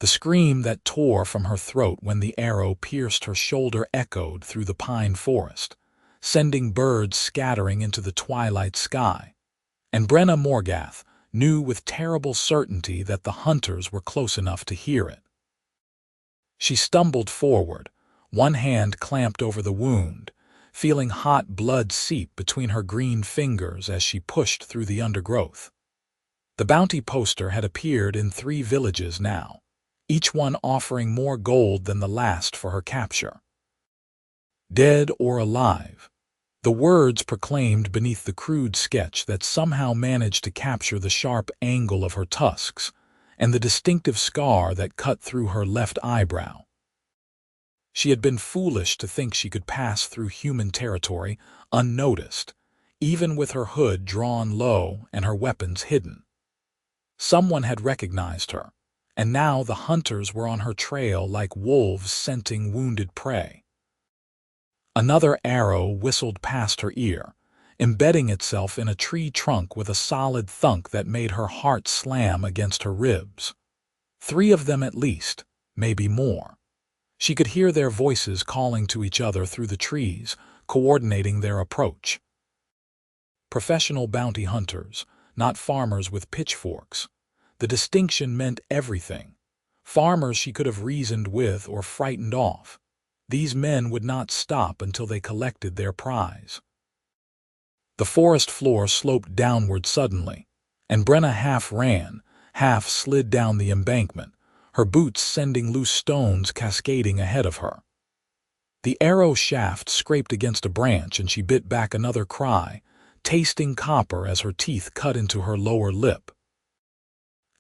The scream that tore from her throat when the arrow pierced her shoulder echoed through the pine forest, sending birds scattering into the twilight sky. And Brenna Morgath knew with terrible certainty that the hunters were close enough to hear it. She stumbled forward, one hand clamped over the wound, feeling hot blood seep between her green fingers as she pushed through the undergrowth. The bounty poster had appeared in 3 villages now, each one offering more gold than the last for her capture. Dead or alive, the words proclaimed beneath the crude sketch that somehow managed to capture the sharp angle of her tusks and the distinctive scar that cut through her left eyebrow. She had been foolish to think she could pass through human territory unnoticed, even with her hood drawn low and her weapons hidden. Someone had recognized her, and now the hunters were on her trail like wolves scenting wounded prey. Another arrow whistled past her ear, embedding itself in a tree trunk with a solid thunk that made her heart slam against her ribs. 3 of them at least, maybe more. She could hear their voices calling to each other through the trees, coordinating their approach. Professional bounty hunters, not farmers with pitchforks. The distinction meant everything. Farmers she could have reasoned with or frightened off. These men would not stop until they collected their prize. The forest floor sloped downward suddenly, and Brenna half ran, half slid down the embankment, her boots sending loose stones cascading ahead of her. The arrow shaft scraped against a branch and she bit back another cry, tasting copper as her teeth cut into her lower lip.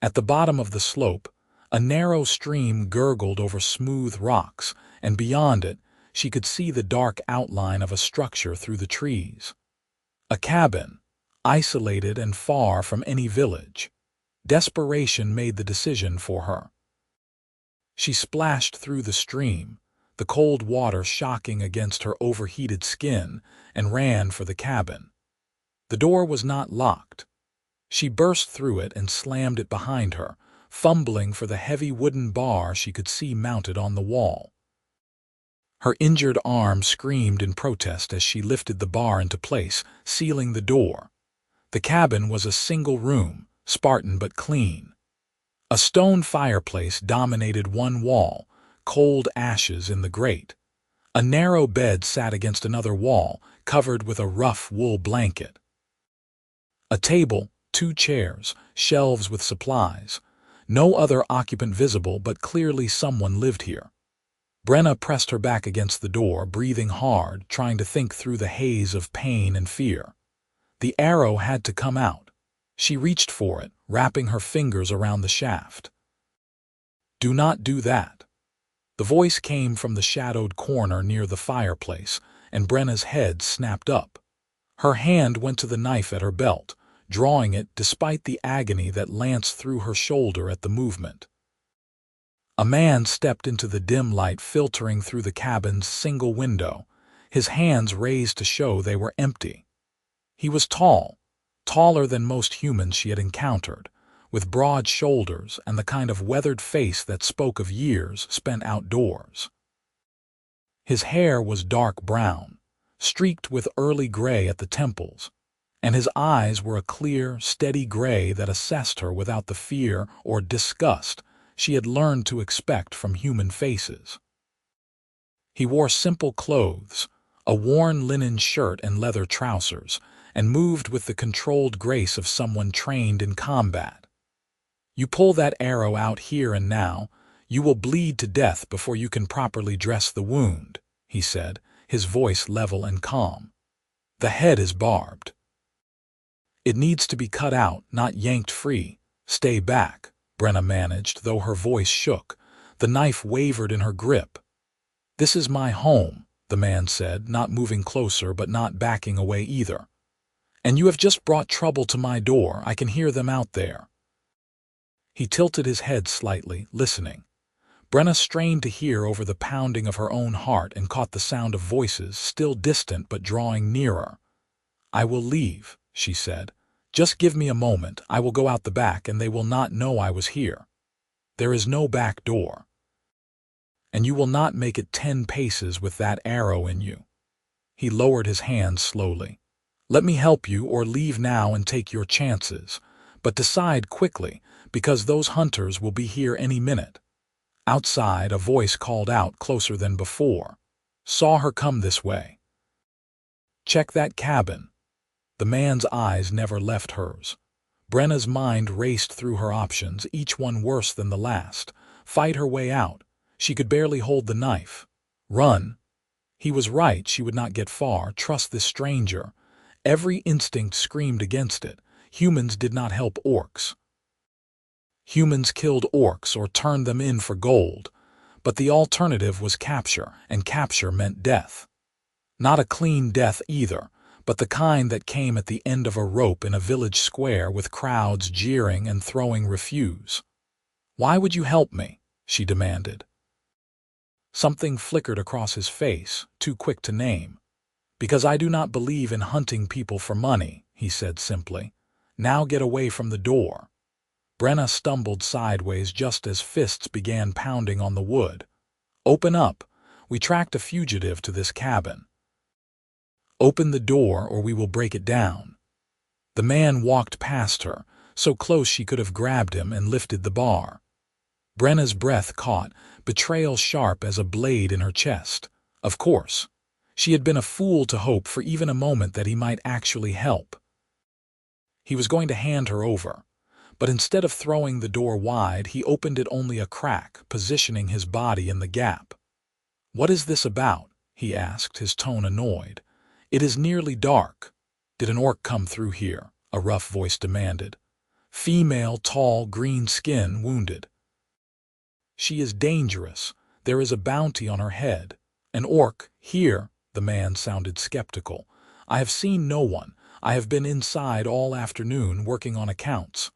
At the bottom of the slope, a narrow stream gurgled over smooth rocks, and beyond it, she could see the dark outline of a structure through the trees. A cabin, isolated and far from any village. Desperation made the decision for her. She splashed through the stream, the cold water shocking against her overheated skin, and ran for the cabin. The door was not locked. She burst through it and slammed it behind her, fumbling for the heavy wooden bar she could see mounted on the wall. Her injured arm screamed in protest as she lifted the bar into place, sealing the door. The cabin was a single room, Spartan but clean. A stone fireplace dominated one wall, cold ashes in the grate. A narrow bed sat against another wall, covered with a rough wool blanket. A table, 2 chairs, shelves with supplies. No other occupant visible, but clearly someone lived here. Brenna pressed her back against the door, breathing hard, trying to think through the haze of pain and fear. The arrow had to come out. She reached for it, wrapping her fingers around the shaft. "Do not do that." The voice came from the shadowed corner near the fireplace, and Brenna's head snapped up. Her hand went to the knife at her belt, drawing it despite the agony that lanced through her shoulder at the movement. A man stepped into the dim light filtering through the cabin's single window, his hands raised to show they were empty. He was tall, taller than most humans she had encountered, with broad shoulders and the kind of weathered face that spoke of years spent outdoors. His hair was dark brown, streaked with early gray at the temples, and his eyes were a clear, steady gray that assessed her without the fear or disgust she had learned to expect from human faces. He wore simple clothes, a worn linen shirt and leather trousers, and moved with the controlled grace of someone trained in combat. "You pull that arrow out here and now, you will bleed to death before you can properly dress the wound," he said, his voice level and calm. "The head is barbed. It needs to be cut out, not yanked free. Stay back," Brenna managed, though her voice shook. The knife wavered in her grip. "This is my home," the man said, not moving closer but not backing away either. "And you have just brought trouble to my door. I can hear them out there." He tilted his head slightly, listening. Brenna strained to hear over the pounding of her own heart and caught the sound of voices, still distant but drawing nearer. "I will leave," she said. "Just give me a moment. I will go out the back and they will not know I was here." There is no back door. And you will not make it 10 paces with that arrow in you. He lowered his hand slowly. Let me help you, or leave now and take your chances. But decide quickly, because those hunters will be here any minute. Outside, a voice called out closer than before. Saw her come this way. Check that cabin. The man's eyes never left hers. Brenna's mind raced through her options, each one worse than the last. Fight her way out. She could barely hold the knife. Run. He was right, she would not get far. Trust this stranger. Every instinct screamed against it. Humans did not help orcs. Humans killed orcs or turned them in for gold. But the alternative was capture, and capture meant death. Not a clean death either, but the kind that came at the end of a rope in a village square with crowds jeering and throwing refuse. Why would you help me? She demanded. Something flickered across his face, too quick to name. Because I do not believe in hunting people for money, he said simply. Now get away from the door. Brenna stumbled sideways just as fists began pounding on the wood. Open up. We tracked a fugitive to this cabin. Open the door or we will break it down. The man walked past her, so close she could have grabbed him, and lifted the bar. Brenna's breath caught, betrayal sharp as a blade in her chest. Of course. She had been a fool to hope for even a moment that he might actually help. He was going to hand her over, but instead of throwing the door wide, he opened it only a crack, positioning his body in the gap. What is this about? He asked, his tone annoyed. It is nearly dark. Did an orc come through here? A rough voice demanded. Female, tall, green skin, wounded. She is dangerous. There is a bounty on her head. An orc, here, the man sounded skeptical. I have seen no one. I have been inside all afternoon working on accounts.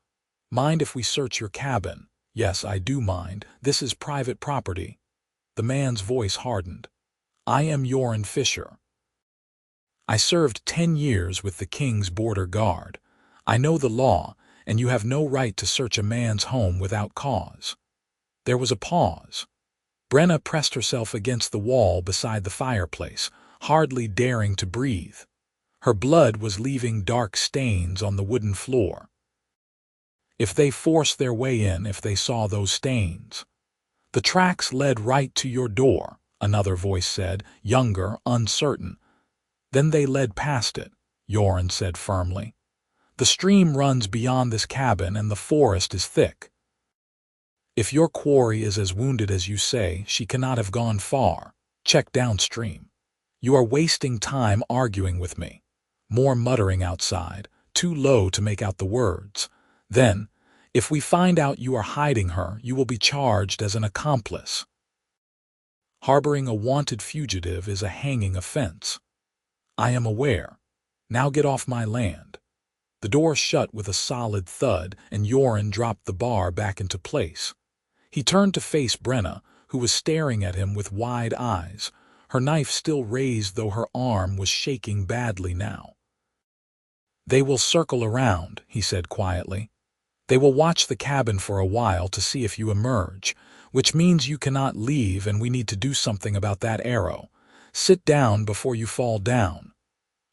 Mind if we search your cabin? Yes, I do mind. This is private property. The man's voice hardened. I am Yoren Fischer. I served 10 years with the King's Border Guard. I know the law, and you have no right to search a man's home without cause. There was a pause. Brenna pressed herself against the wall beside the fireplace, hardly daring to breathe. Her blood was leaving dark stains on the wooden floor. If they forced their way in, if they saw those stains. The tracks led right to your door, another voice said, younger, uncertain. Then they led past it, Yoren said firmly. The stream runs beyond this cabin and the forest is thick. If your quarry is as wounded as you say, she cannot have gone far. Check downstream. You are wasting time arguing with me. More muttering outside, too low to make out the words. Then, if we find out you are hiding her, you will be charged as an accomplice. Harboring a wanted fugitive is a hanging offense. I am aware. Now get off my land. The door shut with a solid thud, and Yoren dropped the bar back into place. He turned to face Brenna, who was staring at him with wide eyes, her knife still raised though her arm was shaking badly now. They will circle around, he said quietly. They will watch the cabin for a while to see if you emerge, which means you cannot leave and we need to do something about that arrow. Sit down before you fall down.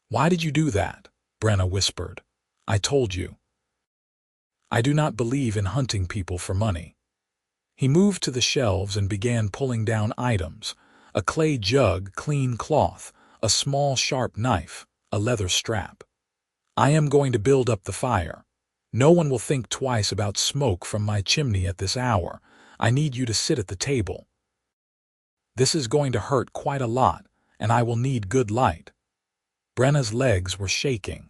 Why did you do that? Brenna whispered. I told you. I do not believe in hunting people for money. He moved to the shelves and began pulling down items, a clay jug, clean cloth, a small sharp knife, a leather strap. I am going to build up the fire. No one will think twice about smoke from my chimney at this hour. I need you to sit at the table. This is going to hurt quite a lot, and I will need good light. Brenna's legs were shaking.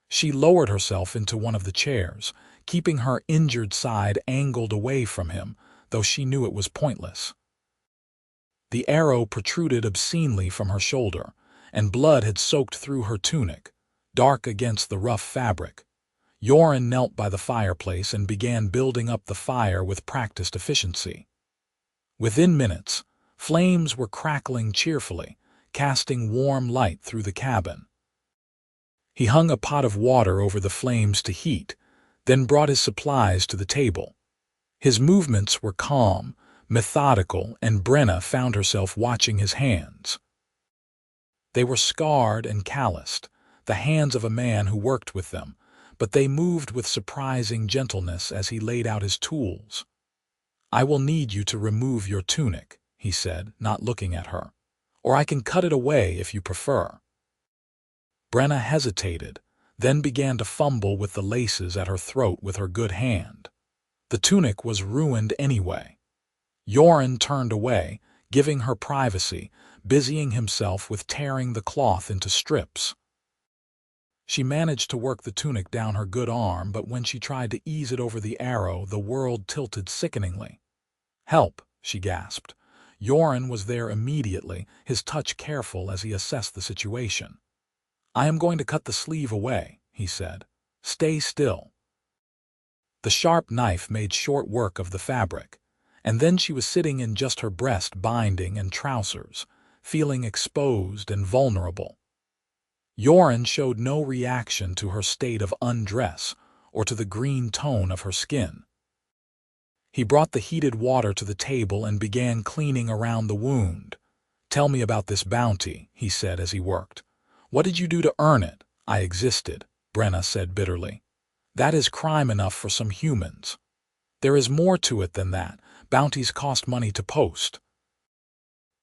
She lowered herself into one of the chairs, keeping her injured side angled away from him, though she knew it was pointless. The arrow protruded obscenely from her shoulder, and blood had soaked through her tunic, dark against the rough fabric. Yoren knelt by the fireplace and began building up the fire with practiced efficiency. Within minutes, flames were crackling cheerfully, casting warm light through the cabin. He hung a pot of water over the flames to heat, then brought his supplies to the table. His movements were calm, methodical, and Brenna found herself watching his hands. They were scarred and calloused, the hands of a man who worked with them, but they moved with surprising gentleness as he laid out his tools. "I will need you to remove your tunic," he said, not looking at her. "Or I can cut it away if you prefer." Brenna hesitated, then began to fumble with the laces at her throat with her good hand. The tunic was ruined anyway. Yoren turned away, giving her privacy, busying himself with tearing the cloth into strips. She managed to work the tunic down her good arm, but when she tried to ease it over the arrow, the world tilted sickeningly. "Help!" she gasped. Yoren was there immediately, his touch careful as he assessed the situation. "I am going to cut the sleeve away," he said. "Stay still." The sharp knife made short work of the fabric, and then she was sitting in just her breast binding and trousers, feeling exposed and vulnerable. Yoren showed no reaction to her state of undress or to the green tone of her skin. He brought the heated water to the table and began cleaning around the wound. "Tell me about this bounty," he said as he worked. "What did you do to earn it?" "I existed," Brenna said bitterly. "That is crime enough for some humans. There is more to it than that. Bounties cost money to post.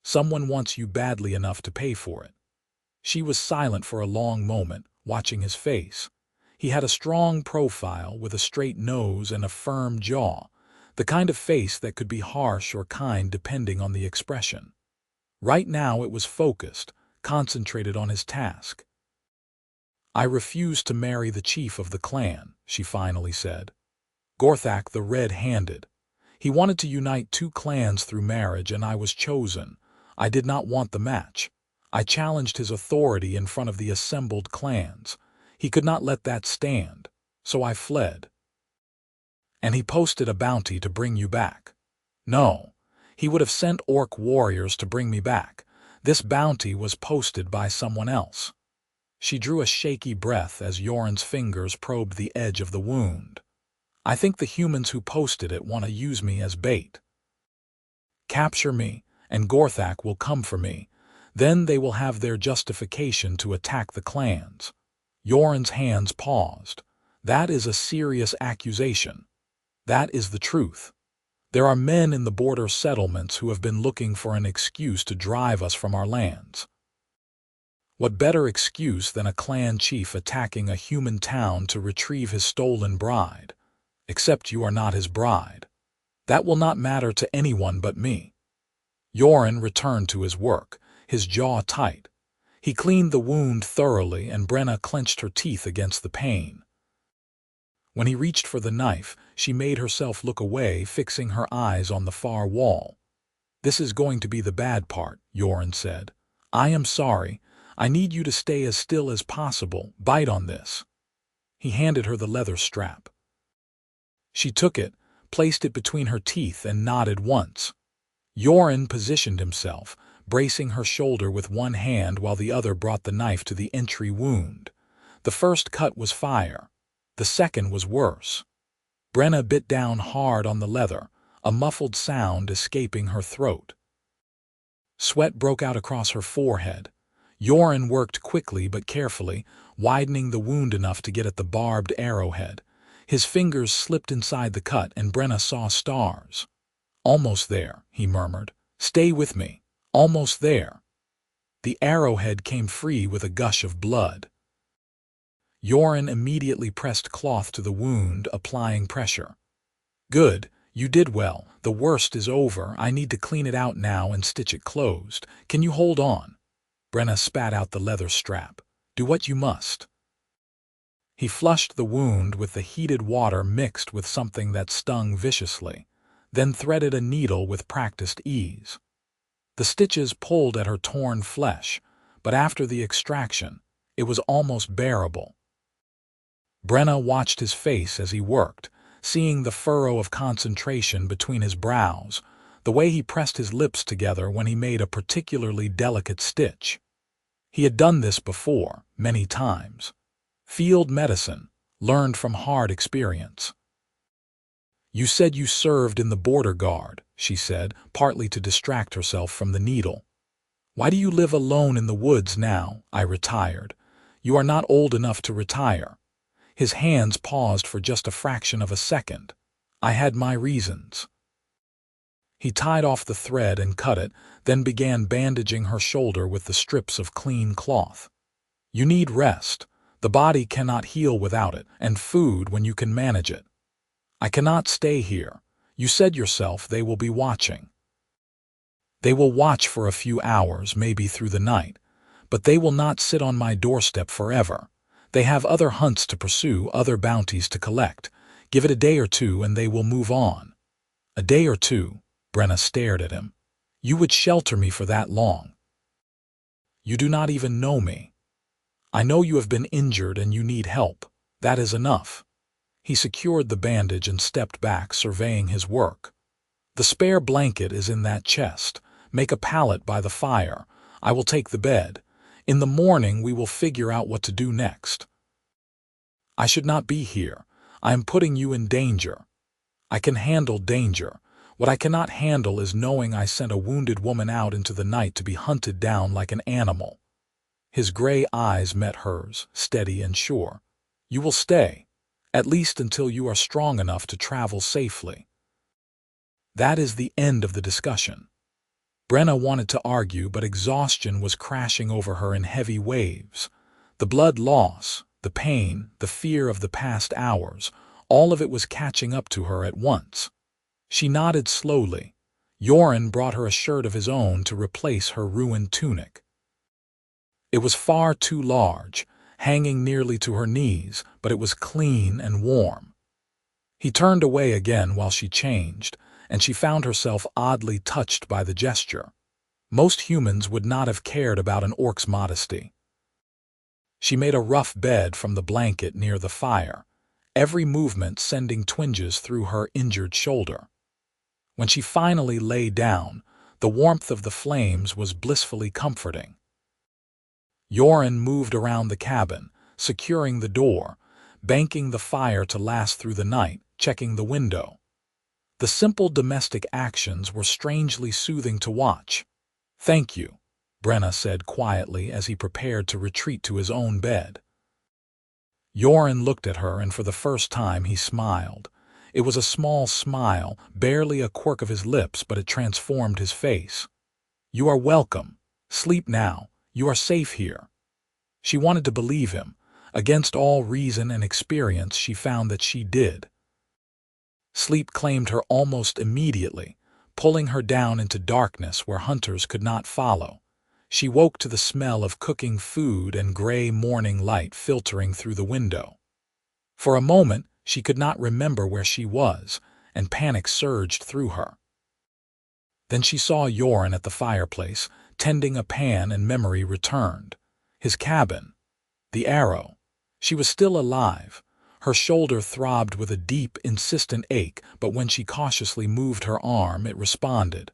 Someone wants you badly enough to pay for it." She was silent for a long moment, watching his face. He had a strong profile with a straight nose and a firm jaw, the kind of face that could be harsh or kind depending on the expression. Right now it was focused, concentrated on his task. "I refused to marry the chief of the clan," she finally said. "Gorthak the Red-Handed. He wanted to unite two clans through marriage, and I was chosen. I did not want the match. I challenged his authority in front of the assembled clans. He could not let that stand, so I fled." "And he posted a bounty to bring you back?" "No. He would have sent orc warriors to bring me back. This bounty was posted by someone else." She drew a shaky breath as Yoren's fingers probed the edge of the wound. "I think the humans who posted it want to use me as bait. Capture me, and Gorthak will come for me. Then they will have their justification to attack the clans." Yoren's hands paused. "That is a serious accusation. That is the truth. There are men in the border settlements who have been looking for an excuse to drive us from our lands. What better excuse than a clan chief attacking a human town to retrieve his stolen bride? Except you are not his bride. That will not matter to anyone but me." Yoren returned to his work, his jaw tight. He cleaned the wound thoroughly, and Brenna clenched her teeth against the pain. When he reached for the knife, she made herself look away, fixing her eyes on the far wall. "This is going to be the bad part," Yoren said. "I am sorry. I need you to stay as still as possible. Bite on this." He handed her the leather strap. She took it, placed it between her teeth, and nodded once. Yoren positioned himself, bracing her shoulder with one hand while the other brought the knife to the entry wound. The first cut was fire. The second was worse. Brenna bit down hard on the leather, a muffled sound escaping her throat. Sweat broke out across her forehead. Yoren worked quickly but carefully, widening the wound enough to get at the barbed arrowhead. His fingers slipped inside the cut, and Brenna saw stars. "Almost there," he murmured. "Stay with me. Almost there." The arrowhead came free with a gush of blood. Yoren immediately pressed cloth to the wound, applying pressure. "Good. You did well. The worst is over. I need to clean it out now and stitch it closed. Can you hold on?" Brenna spat out the leather strap. "Do what you must." He flushed the wound with the heated water mixed with something that stung viciously, then threaded a needle with practiced ease. The stitches pulled at her torn flesh, but after the extraction, it was almost bearable. Brenna watched his face as he worked, seeing the furrow of concentration between his brows, the way he pressed his lips together when he made a particularly delicate stitch. He had done this before, many times. Field medicine, learned from hard experience. You said you served in the border guard, she said, partly to distract herself from the needle. Why do you live alone in the woods now? I retired. You are not old enough to retire. His hands paused for just a fraction of a second. I had my reasons. He tied off the thread and cut it, then began bandaging her shoulder with the strips of clean cloth. You need rest. The body cannot heal without it, and food when you can manage it. I cannot stay here. You said yourself they will be watching. They will watch for a few hours, maybe through the night, but they will not sit on my doorstep forever. They have other hunts to pursue, other bounties to collect. Give it a day or two and they will move on. A day or two? Brenna stared at him. You would shelter me for that long? You do not even know me. I know you have been injured and you need help. That is enough. He secured the bandage and stepped back, surveying his work. The spare blanket is in that chest. Make a pallet by the fire. I will take the bed. In the morning we will figure out what to do next. I should not be here. I am putting you in danger. I can handle danger. What I cannot handle is knowing I sent a wounded woman out into the night to be hunted down like an animal. His gray eyes met hers, steady and sure. You will stay, at least until you are strong enough to travel safely. That is the end of the discussion. Brenna wanted to argue, but exhaustion was crashing over her in heavy waves. The blood loss, the pain, the fear of the past hours, all of it was catching up to her at once. She nodded slowly. Yoren brought her a shirt of his own to replace her ruined tunic. It was far too large, hanging nearly to her knees, but it was clean and warm. He turned away again while she changed, and she found herself oddly touched by the gesture. Most humans would not have cared about an orc's modesty. She made a rough bed from the blanket near the fire, every movement sending twinges through her injured shoulder. When she finally lay down, the warmth of the flames was blissfully comforting. Yoren moved around the cabin, securing the door, banking the fire to last through the night, checking the window. The simple domestic actions were strangely soothing to watch. Thank you, Brenna said quietly as he prepared to retreat to his own bed. Yoren looked at her, and for the first time he smiled. It was a small smile, barely a quirk of his lips, but it transformed his face. You are welcome. Sleep now. You are safe here. She wanted to believe him. Against all reason and experience, she found that she did. Sleep claimed her almost immediately, pulling her down into darkness where hunters could not follow. She woke to the smell of cooking food and gray morning light filtering through the window. For a moment, she could not remember where she was, and panic surged through her. Then she saw Yoren at the fireplace, tending a pan, and memory returned. His cabin. The arrow. She was still alive. Her shoulder throbbed with a deep, insistent ache, but when she cautiously moved her arm, it responded.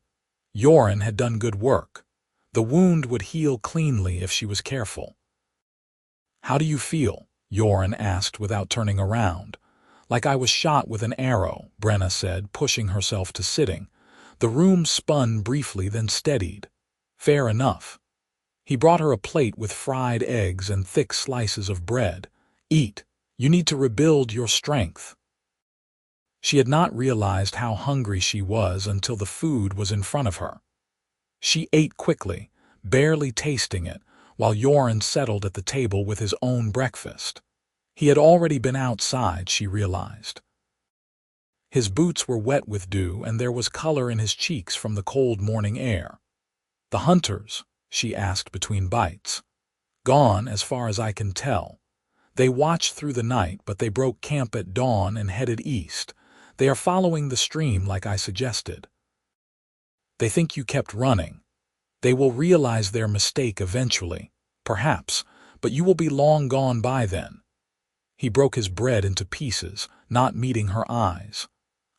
Yoren had done good work. The wound would heal cleanly if she was careful. How do you feel? Yoren asked without turning around. Like I was shot with an arrow, Brenna said, pushing herself to sitting. The room spun briefly, then steadied. Fair enough. He brought her a plate with fried eggs and thick slices of bread. Eat. You need to rebuild your strength. She had not realized how hungry she was until the food was in front of her. She ate quickly, barely tasting it, while Yoren settled at the table with his own breakfast. He had already been outside, she realized. His boots were wet with dew, and there was color in his cheeks from the cold morning air. The hunters? She asked between bites. Gone, as far as I can tell. They watched through the night, but they broke camp at dawn and headed east. They are following the stream like I suggested. They think you kept running. They will realize their mistake eventually, perhaps, but you will be long gone by then. He broke his bread into pieces, not meeting her eyes.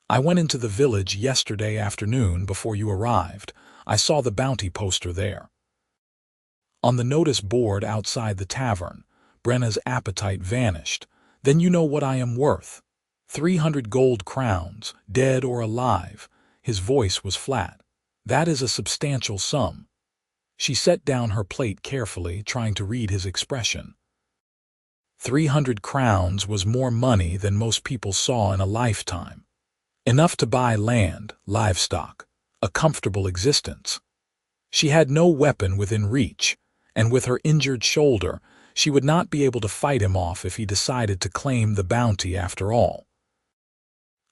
I went into the village yesterday afternoon before you arrived. I saw the bounty poster there. On the notice board outside the tavern, Brenna's appetite vanished. Then you know what I am worth. 300 gold crowns, dead or alive. His voice was flat. That is a substantial sum. She set down her plate carefully, trying to read his expression. 300 crowns was more money than most people saw in a lifetime. Enough to buy land, livestock, a comfortable existence. She had no weapon within reach, and with her injured shoulder, she would not be able to fight him off if he decided to claim the bounty after all.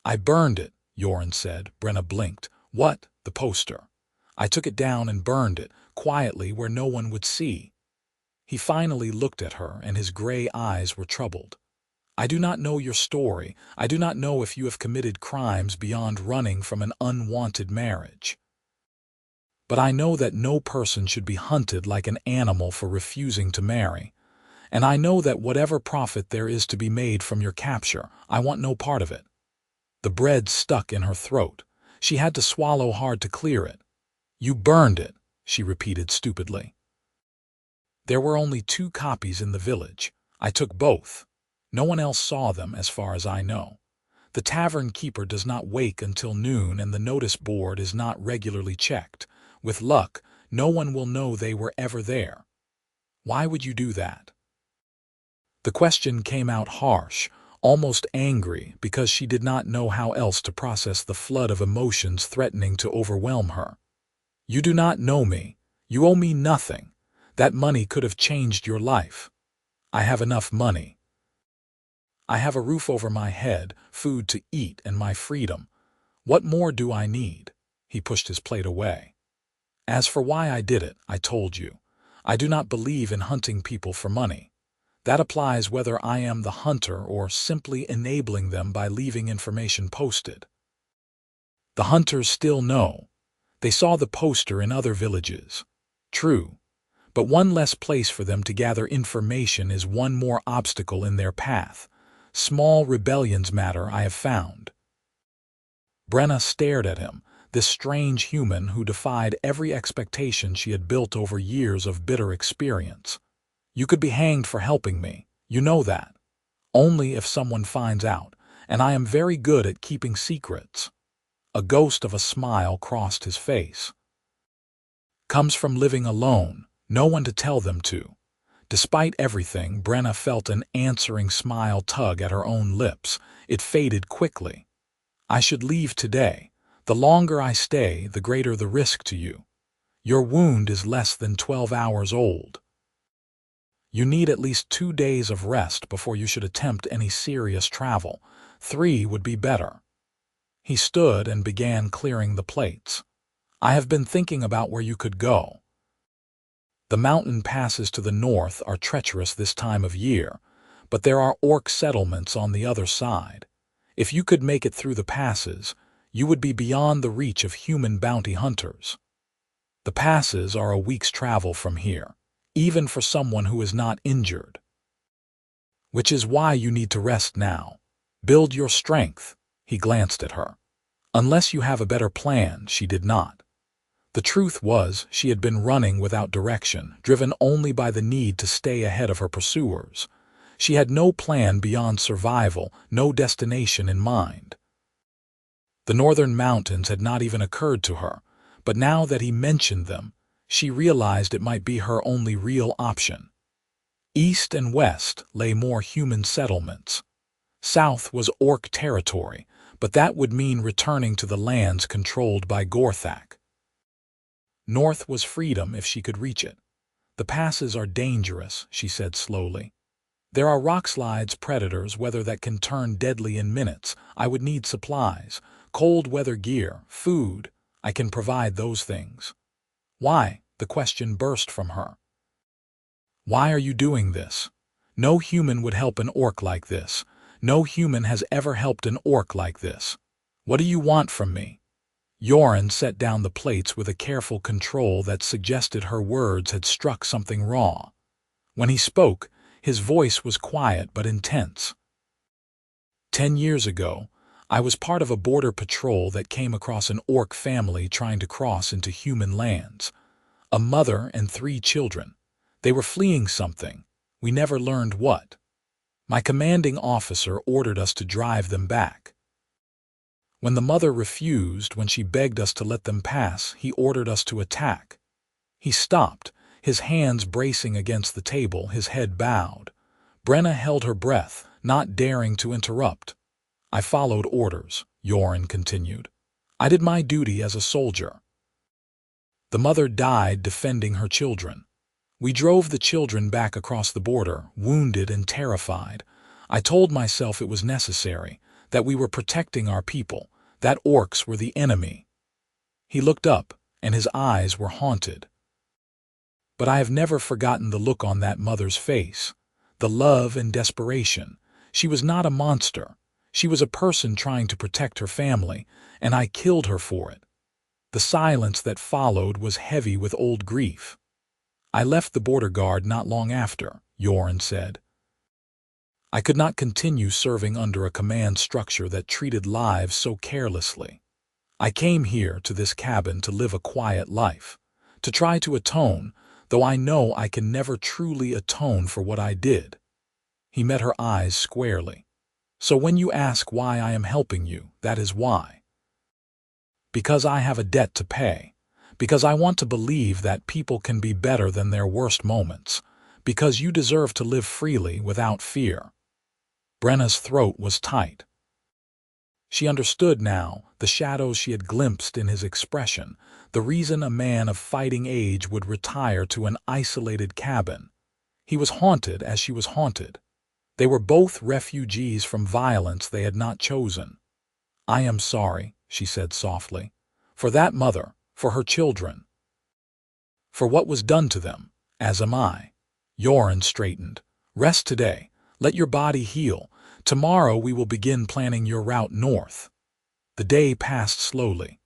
I burned it, Yoren said. Brenna blinked. What? The poster. I took it down and burned it, quietly where no one would see. He finally looked at her, and his gray eyes were troubled. I do not know your story. I do not know if you have committed crimes beyond running from an unwanted marriage. But I know that no person should be hunted like an animal for refusing to marry. And I know that whatever profit there is to be made from your capture, I want no part of it. The bread stuck in her throat. She had to swallow hard to clear it. You burned it, she repeated stupidly. There were only 2 copies in the village. I took both. No one else saw them, as far as I know. The tavern keeper does not wake until noon, and the notice board is not regularly checked. With luck, no one will know they were ever there. Why would you do that? The question came out harsh, almost angry, because she did not know how else to process the flood of emotions threatening to overwhelm her. You do not know me. You owe me nothing. That money could have changed your life. I have enough money. I have a roof over my head, food to eat, and my freedom. What more do I need? He pushed his plate away. As for why I did it, I told you. I do not believe in hunting people for money. That applies whether I am the hunter or simply enabling them by leaving information posted. The hunters still know. They saw the poster in other villages. True. But one less place for them to gather information is one more obstacle in their path. Small rebellions matter, I have found. Brenna stared at him, this strange human who defied every expectation she had built over years of bitter experience. You could be hanged for helping me. You know that. Only if someone finds out, and I am very good at keeping secrets. A ghost of a smile crossed his face. Comes from living alone, no one to tell them to. Despite everything, Brenna felt an answering smile tug at her own lips. It faded quickly. I should leave today. The longer I stay, the greater the risk to you. Your wound is less than 12 hours old. You need at least 2 days of rest before you should attempt any serious travel. 3 would be better. He stood and began clearing the plates. I have been thinking about where you could go. The mountain passes to the north are treacherous this time of year, but there are orc settlements on the other side. If you could make it through the passes, you would be beyond the reach of human bounty hunters. The passes are a week's travel from here, even for someone who is not injured. Which is why you need to rest now. Build your strength. He glanced at her. Unless you have a better plan, she did not. The truth was, she had been running without direction, driven only by the need to stay ahead of her pursuers. She had no plan beyond survival, no destination in mind. The northern mountains had not even occurred to her, but now that he mentioned them, she realized it might be her only real option. East and west lay more human settlements. South was orc territory, but that would mean returning to the lands controlled by Gorthak. North was freedom if she could reach it. The passes are dangerous, she said slowly. There are rockslides, predators, weather that can turn deadly in minutes. I would need supplies, cold weather gear, food. I can provide those things. Why? The question burst from her. Why are you doing this? No human would help an orc like this. No human has ever helped an orc like this. What do you want from me? Yoren set down the plates with a careful control that suggested her words had struck something raw. When he spoke, his voice was quiet but intense. 10 years ago, I was part of a border patrol that came across an orc family trying to cross into human lands. A mother and 3 children. They were fleeing something. We never learned what. My commanding officer ordered us to drive them back. When the mother refused, when she begged us to let them pass, he ordered us to attack. He stopped, his hands bracing against the table, his head bowed. Brenna held her breath, not daring to interrupt. I followed orders, Yoren continued. I did my duty as a soldier. The mother died defending her children. We drove the children back across the border, wounded and terrified. I told myself it was necessary, that we were protecting our people, that orcs were the enemy. He looked up, and his eyes were haunted. But I have never forgotten the look on that mother's face, the love and desperation. She was not a monster. She was a person trying to protect her family, and I killed her for it. The silence that followed was heavy with old grief. I left the border guard not long after, Yoren said. I could not continue serving under a command structure that treated lives so carelessly. I came here to this cabin to live a quiet life, to try to atone, though I know I can never truly atone for what I did. He met her eyes squarely. So when you ask why I am helping you, that is why. Because I have a debt to pay. Because I want to believe that people can be better than their worst moments. Because you deserve to live freely without fear. Brenna's throat was tight. She understood now the shadows she had glimpsed in his expression, the reason a man of fighting age would retire to an isolated cabin. He was haunted as she was haunted. They were both refugees from violence they had not chosen. I am sorry, she said softly, for that mother, for her children, for what was done to them, as am I. Yoren straightened. Rest today. Let your body heal. Tomorrow we will begin planning your route north. The day passed slowly.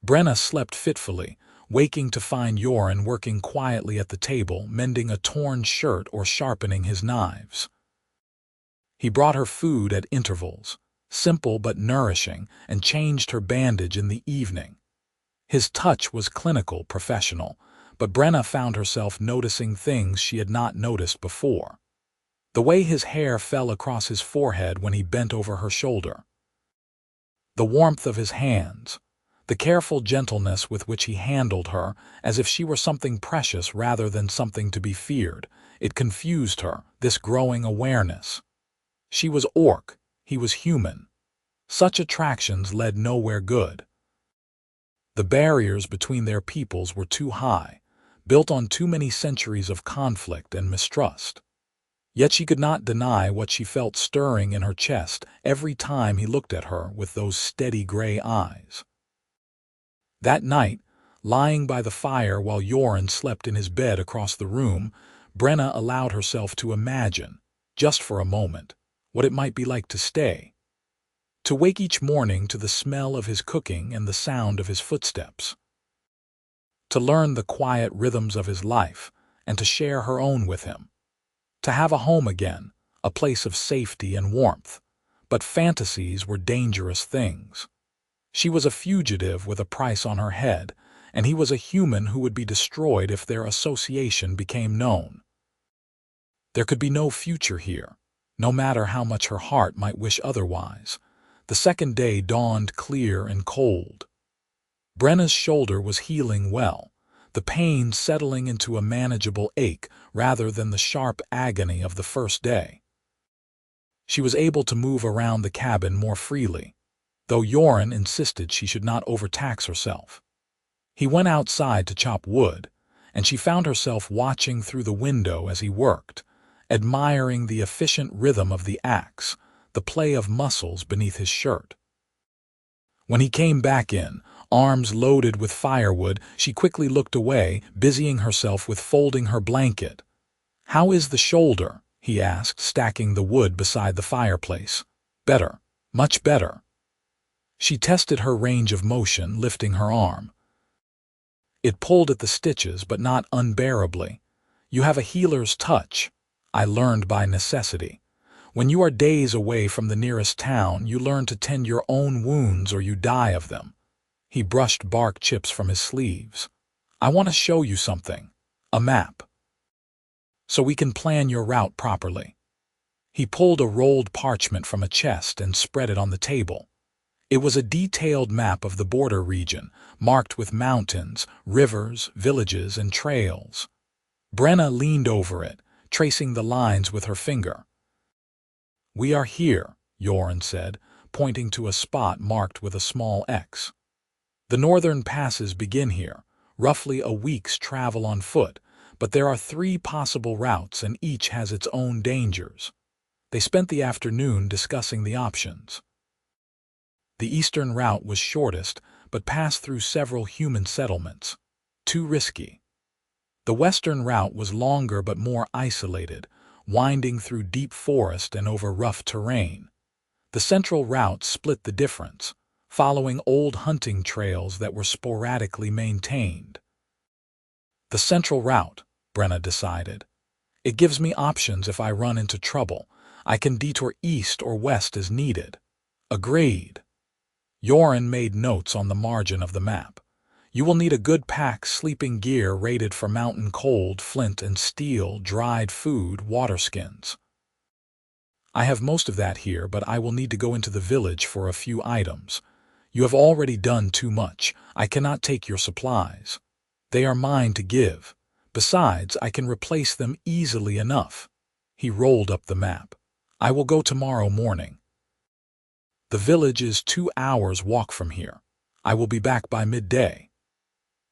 Brenna slept fitfully, waking to find Yoren working quietly at the table, mending a torn shirt or sharpening his knives. He brought her food at intervals, simple but nourishing, and changed her bandage in the evening. His touch was clinical, professional, but Brenna found herself noticing things she had not noticed before. The way his hair fell across his forehead when he bent over her shoulder. The warmth of his hands. The careful gentleness with which he handled her, as if she were something precious rather than something to be feared. It confused her, this growing awareness. She was orc, he was human. Such attractions led nowhere good. The barriers between their peoples were too high, built on too many centuries of conflict and mistrust. Yet she could not deny what she felt stirring in her chest every time he looked at her with those steady gray eyes. That night, lying by the fire while Yoren slept in his bed across the room, Brenna allowed herself to imagine, just for a moment, what it might be like to stay. To wake each morning to the smell of his cooking and the sound of his footsteps. To learn the quiet rhythms of his life and to share her own with him. To have a home again, a place of safety and warmth. But fantasies were dangerous things. She was a fugitive with a price on her head, and he was a human who would be destroyed if their association became known. There could be no future here, no matter how much her heart might wish otherwise. The second day dawned clear and cold. Brenna's shoulder was healing well, the pain settling into a manageable ache rather than the sharp agony of the first day. She was able to move around the cabin more freely, though Yoren insisted she should not overtax herself. He went outside to chop wood, and she found herself watching through the window as he worked, admiring the efficient rhythm of the axe, the play of muscles beneath his shirt. When he came back in, arms loaded with firewood, she quickly looked away, busying herself with folding her blanket. "How is the shoulder?" he asked, stacking the wood beside the fireplace. "Better, much better." She tested her range of motion, lifting her arm. It pulled at the stitches, but not unbearably. "You have a healer's touch," I learned by necessity. When you are days away from the nearest town, you learn to tend your own wounds or you die of them. He brushed bark chips from his sleeves. "I want to show you something. A map. So we can plan your route properly." He pulled a rolled parchment from a chest and spread it on the table. It was a detailed map of the border region, marked with mountains, rivers, villages, and trails. Brenna leaned over it, tracing the lines with her finger. "We are here," Yoren said, pointing to a spot marked with a small X. "The northern passes begin here, roughly a week's travel on foot, but there are 3 possible routes and each has its own dangers." They spent the afternoon discussing the options. The eastern route was shortest, but passed through several human settlements. Too risky. The western route was longer but more isolated, winding through deep forest and over rough terrain. The central route split the difference, following old hunting trails that were sporadically maintained. "The central route," Brenna decided. "It gives me options if I run into trouble. I can detour east or west as needed." "Agreed." Yoren made notes on the margin of the map. "You will need a good pack, sleeping gear rated for mountain cold, flint and steel, dried food, water skins." "I have most of that here, but I will need to go into the village for a few items. You have already done too much. I cannot take your supplies. They are mine to give. Besides, I can replace them easily enough." He rolled up the map. "I will go tomorrow morning. The village is 2 hours' walk from here. I will be back by midday."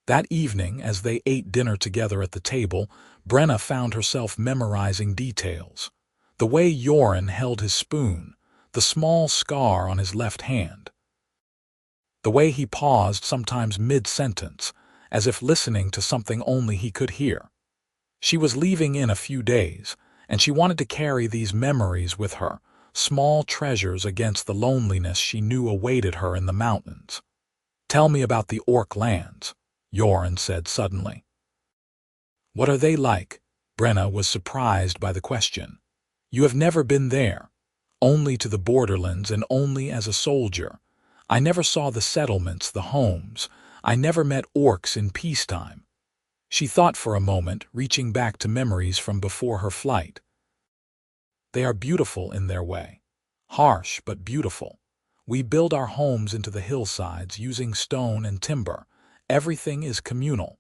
That evening, as they ate dinner together at the table, Brenna found herself memorizing details. The way Yoren held his spoon, the small scar on his left hand. The way he paused sometimes mid-sentence, as if listening to something only he could hear. She was leaving in a few days, and she wanted to carry these memories with her, small treasures against the loneliness she knew awaited her in the mountains. "Tell me about the Orc lands," Yoren said suddenly. "What are they like?" Brenna was surprised by the question. "You have never been there." "Only to the borderlands and only as a soldier. I never saw the settlements, the homes. I never met orcs in peacetime." She thought for a moment, reaching back to memories from before her flight. "They are beautiful in their way. Harsh, but beautiful. We build our homes into the hillsides using stone and timber. Everything is communal.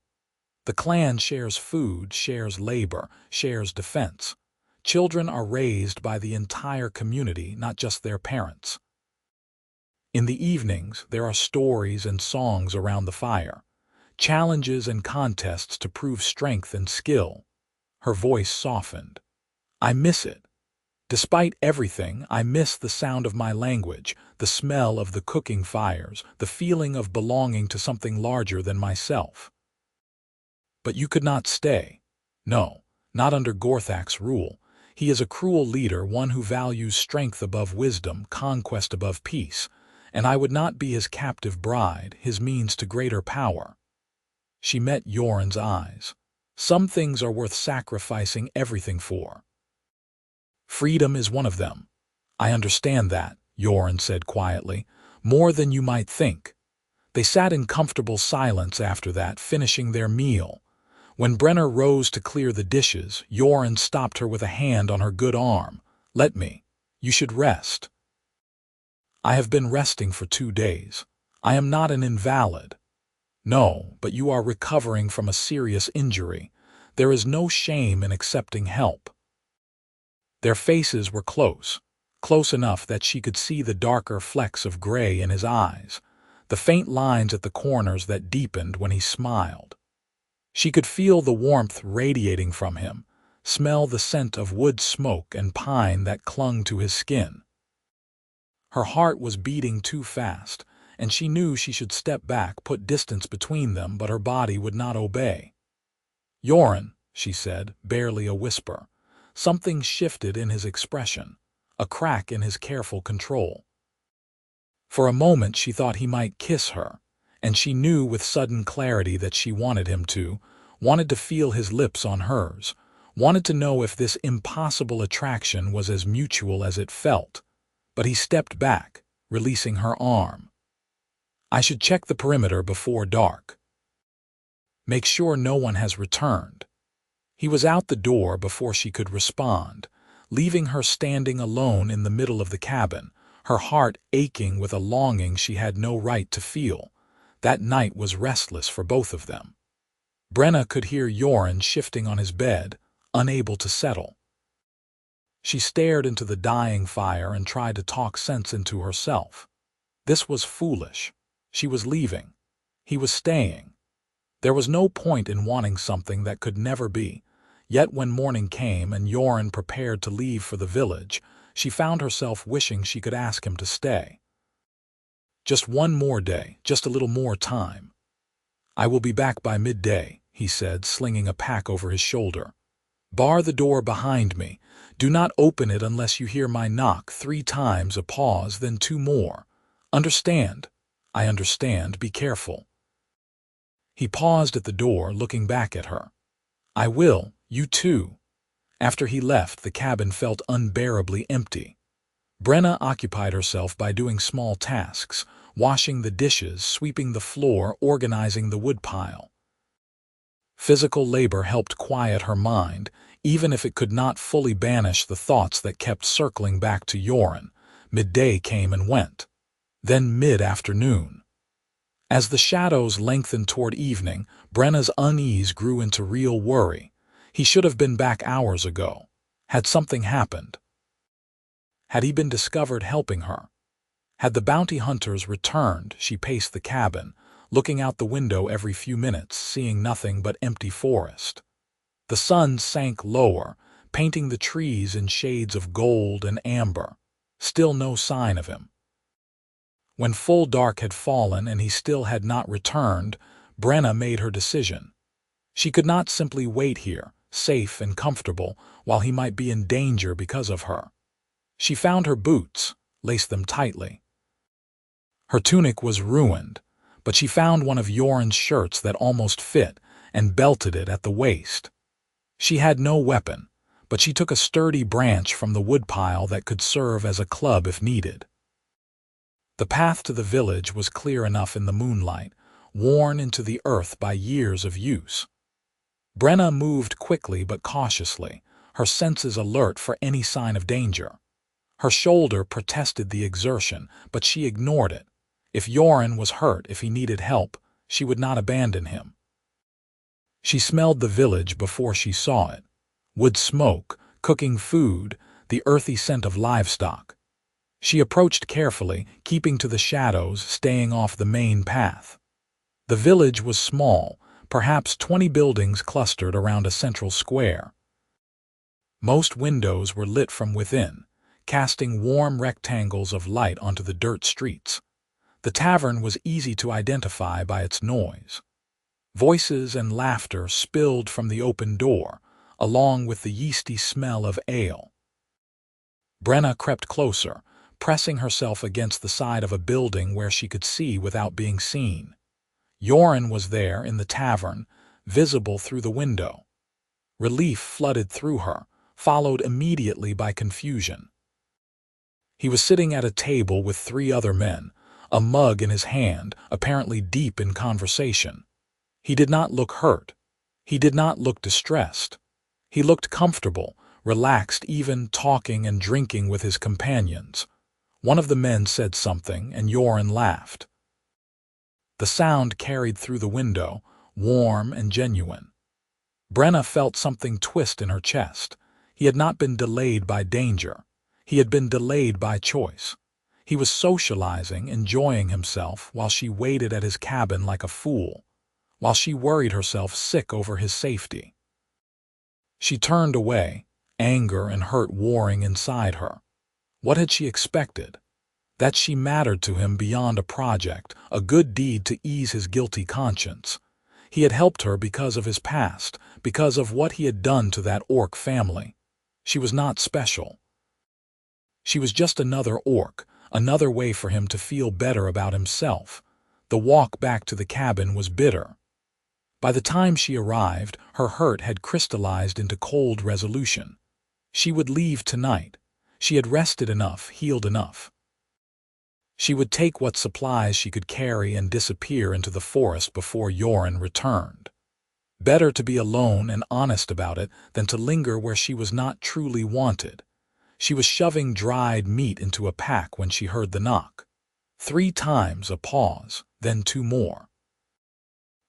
The clan shares food, shares labor, shares defense. Children are raised by the entire community, not just their parents. In the evenings, there are stories and songs around the fire, challenges and contests to prove strength and skill." Her voice softened. "I miss it. Despite everything, I miss the sound of my language, the smell of the cooking fires, the feeling of belonging to something larger than myself." "But you could not stay." "No, not under Gorthak's rule. He is a cruel leader, one who values strength above wisdom, conquest above peace, and I would not be his captive bride, his means to greater power." She met Yoren's eyes. "Some things are worth sacrificing everything for. Freedom is one of them." "I understand that," Yoren said quietly, "more than you might think." They sat in comfortable silence after that, finishing their meal. When Brenna rose to clear the dishes, Yoren stopped her with a hand on her good arm. "Let me. You should rest." "I have been resting for 2 days. I am not an invalid." "No, but you are recovering from a serious injury. There is no shame in accepting help." Their faces were close enough that she could see the darker flecks of gray in his eyes, the faint lines at the corners that deepened when he smiled. She could feel the warmth radiating from him, smell the scent of wood smoke and pine that clung to his skin. Her heart was beating too fast, and she knew she should step back, put distance between them, but her body would not obey. "Yoren," she said, barely a whisper. Something shifted in his expression, a crack in his careful control. For a moment she thought he might kiss her, and she knew with sudden clarity that she wanted him to, wanted to feel his lips on hers, wanted to know if this impossible attraction was as mutual as it felt. But he stepped back, releasing her arm. "I should check the perimeter before dark. Make sure no one has returned." He was out the door before she could respond, leaving her standing alone in the middle of the cabin, her heart aching with a longing she had no right to feel. That night was restless for both of them. Brenna could hear Yoren shifting on his bed, unable to settle. She stared into the dying fire and tried to talk sense into herself. This was foolish. She was leaving. He was staying. There was no point in wanting something that could never be. Yet when morning came and Yoren prepared to leave for the village, she found herself wishing she could ask him to stay. Just one more day, just a little more time. I will be back by midday, he said, slinging a pack over his shoulder. Bar the door behind me. Do not open it unless you hear my knock 3 times, a pause, then 2 more. Understand? I understand. Be careful. He paused at the door, looking back at her. I will. You too. After he left, the cabin felt unbearably empty. Brenna occupied herself by doing small tasks, washing the dishes, sweeping the floor, organizing the woodpile. Physical labor helped quiet her mind, even if it could not fully banish the thoughts that kept circling back to Yoren. Midday came and went. Then mid-afternoon. As the shadows lengthened toward evening, Brenna's unease grew into real worry. He should have been back hours ago. Had something happened? Had he been discovered helping her? Had the bounty hunters returned? She paced the cabin, looking out the window every few minutes, seeing nothing but empty forest. The sun sank lower, painting the trees in shades of gold and amber. Still no sign of him. When full dark had fallen and he still had not returned, Brenna made her decision. She could not simply wait here, safe and comfortable, while he might be in danger because of her. She found her boots, laced them tightly. Her tunic was ruined, but she found one of Yoren's shirts that almost fit and belted it at the waist. She had no weapon, but she took a sturdy branch from the woodpile that could serve as a club if needed. The path to the village was clear enough in the moonlight, worn into the earth by years of use. Brenna moved quickly but cautiously, her senses alert for any sign of danger. Her shoulder protested the exertion, but she ignored it. If Yoren was hurt, if he needed help, she would not abandon him. She smelled the village before she saw it. Wood smoke, cooking food, the earthy scent of livestock. She approached carefully, keeping to the shadows, staying off the main path. The village was small, perhaps 20 buildings clustered around a central square. Most windows were lit from within, casting warm rectangles of light onto the dirt streets. The tavern was easy to identify by its noise. Voices and laughter spilled from the open door, along with the yeasty smell of ale. Brenna crept closer, pressing herself against the side of a building where she could see without being seen. Yoren was there in the tavern, visible through the window. Relief flooded through her, followed immediately by confusion. He was sitting at a table with 3 other men, a mug in his hand, apparently deep in conversation. He did not look hurt. He did not look distressed. He looked comfortable, relaxed, even talking and drinking with his companions. One of the men said something, and Yoren laughed. The sound carried through the window, warm and genuine. Brenna felt something twist in her chest. He had not been delayed by danger. He had been delayed by choice. He was socializing, enjoying himself, while she waited at his cabin like a fool, while she worried herself sick over his safety. She turned away, anger and hurt warring inside her. What had she expected? That she mattered to him beyond a project, a good deed to ease his guilty conscience. He had helped her because of his past, because of what he had done to that orc family. She was not special. She was just another orc, another way for him to feel better about himself. The walk back to the cabin was bitter. By the time she arrived, her hurt had crystallized into cold resolution. She would leave tonight. She had rested enough, healed enough. She would take what supplies she could carry and disappear into the forest before Yoren returned. Better to be alone and honest about it than to linger where she was not truly wanted. She was shoving dried meat into a pack when she heard the knock. 3 times, a pause, then 2 more.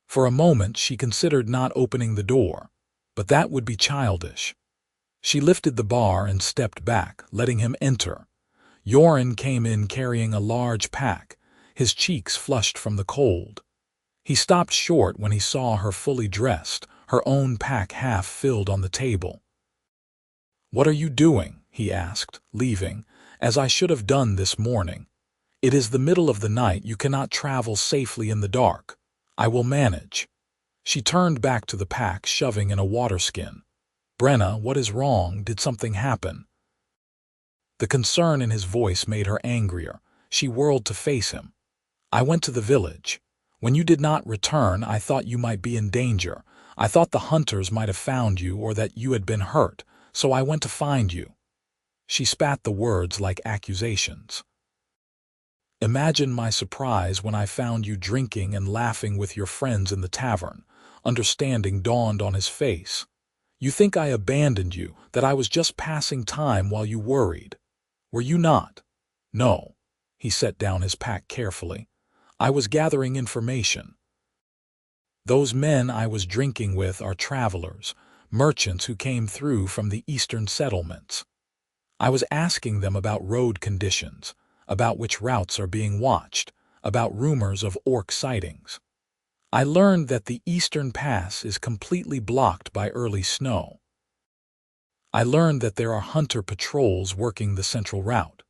For a moment she considered not opening the door, but that would be childish. She lifted the bar and stepped back, letting him enter. Yoren came in carrying a large pack, his cheeks flushed from the cold. He stopped short when he saw her fully dressed, her own pack half filled on the table. "What are you doing?" he asked, leaving, "as I should have done this morning. It is the middle of the night, you cannot travel safely in the dark. I will manage." She turned back to the pack, shoving in a water skin. "Brenna, what is wrong? Did something happen?" The concern in his voice made her angrier. She whirled to face him. "I went to the village. When you did not return, I thought you might be in danger. I thought the hunters might have found you or that you had been hurt, so I went to find you." She spat the words like accusations. "Imagine my surprise when I found you drinking and laughing with your friends in the tavern." Understanding dawned on his face. "You think I abandoned you, that I was just passing time while you worried. Were you not?" "No." He set down his pack carefully. "I was gathering information. Those men I was drinking with are travelers, merchants who came through from the eastern settlements. I was asking them about road conditions, about which routes are being watched, about rumors of orc sightings. I learned that the eastern pass is completely blocked by early snow. I learned that there are hunter patrols working the central route.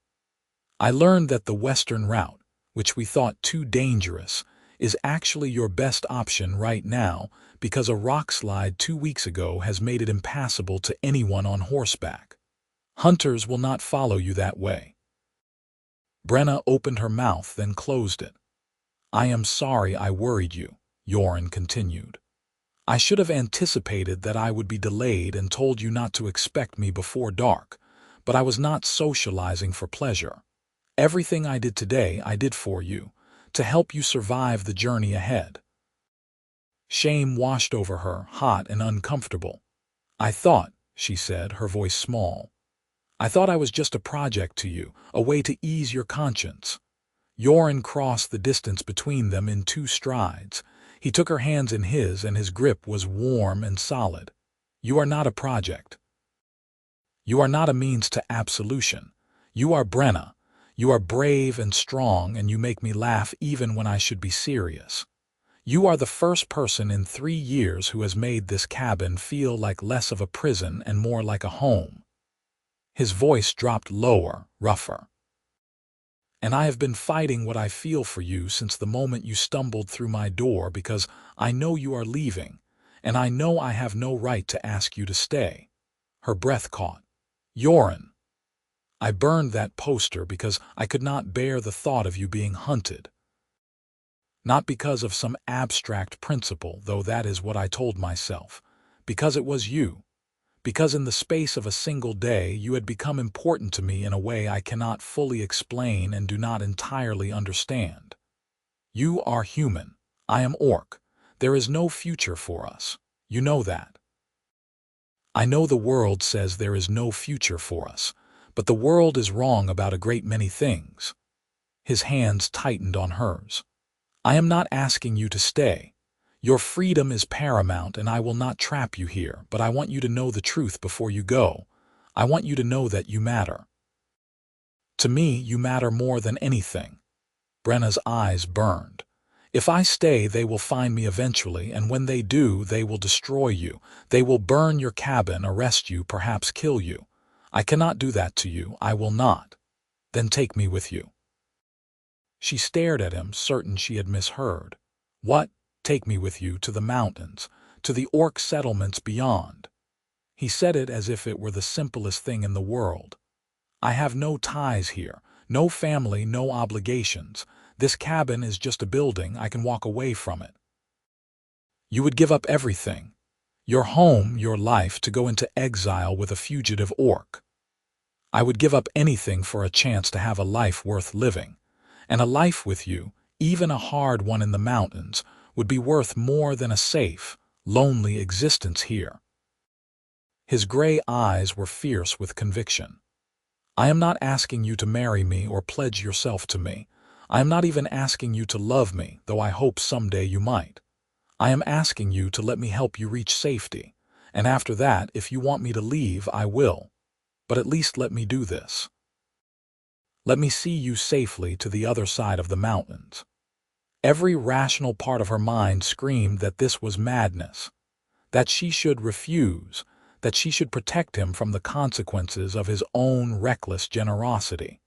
I learned that the western route, which we thought too dangerous, is actually your best option right now because a rock slide 2 weeks ago has made it impassable to anyone on horseback. Hunters will not follow you that way." Brenna opened her mouth, then closed it. "I am sorry I worried you," Yoren continued. "I should have anticipated that I would be delayed and told you not to expect me before dark, but I was not socializing for pleasure. Everything I did today I did for you, to help you survive the journey ahead." Shame washed over her, hot and uncomfortable. "I thought," she said, her voice small, "I thought I was just a project to you, a way to ease your conscience." Yoren crossed the distance between them in 2 strides. He took her hands in his, and his grip was warm and solid. "You are not a project. You are not a means to absolution. You are Brenna. You are brave and strong, and you make me laugh even when I should be serious. You are the first person in 3 years who has made this cabin feel like less of a prison and more like a home." His voice dropped lower, rougher. "And I have been fighting what I feel for you since the moment you stumbled through my door because I know you are leaving, and I know I have no right to ask you to stay." Her breath caught. "Yoren, I burned that poster because I could not bear the thought of you being hunted. Not because of some abstract principle, though that is what I told myself, because it was you. Because in the space of a single day you had become important to me in a way I cannot fully explain and do not entirely understand. You are human. I am orc. There is no future for us. You know that. I know the world says there is no future for us, but the world is wrong about a great many things." His hands tightened on hers. "I am not asking you to stay. Your freedom is paramount and I will not trap you here, but I want you to know the truth before you go. I want you to know that you matter. To me, you matter more than anything." Brenna's eyes burned. "If I stay, they will find me eventually, and when they do, they will destroy you. They will burn your cabin, arrest you, perhaps kill you. I cannot do that to you. I will not. Then take me with you." She stared at him, certain she had misheard. "What? Take me with you to the mountains, to the orc settlements beyond?" He said it as if it were the simplest thing in the world. "I have no ties here, no family, no obligations. This cabin is just a building. I can walk away from it." "You would give up everything, your home, your life, to go into exile with a fugitive orc." "I would give up anything for a chance to have a life worth living. And a life with you, even a hard one in the mountains, would be worth more than a safe, lonely existence here." His gray eyes were fierce with conviction. I am not asking you to marry me or pledge yourself to me. I am not even asking you to love me, though I hope someday you might. I am asking you to let me help you reach safety. And after that, if you want me to leave, I will. But at least let me do this. Let me see you safely to the other side of the mountains. Every rational part of her mind screamed that this was madness, that she should refuse, that she should protect him from the consequences of his own reckless generosity.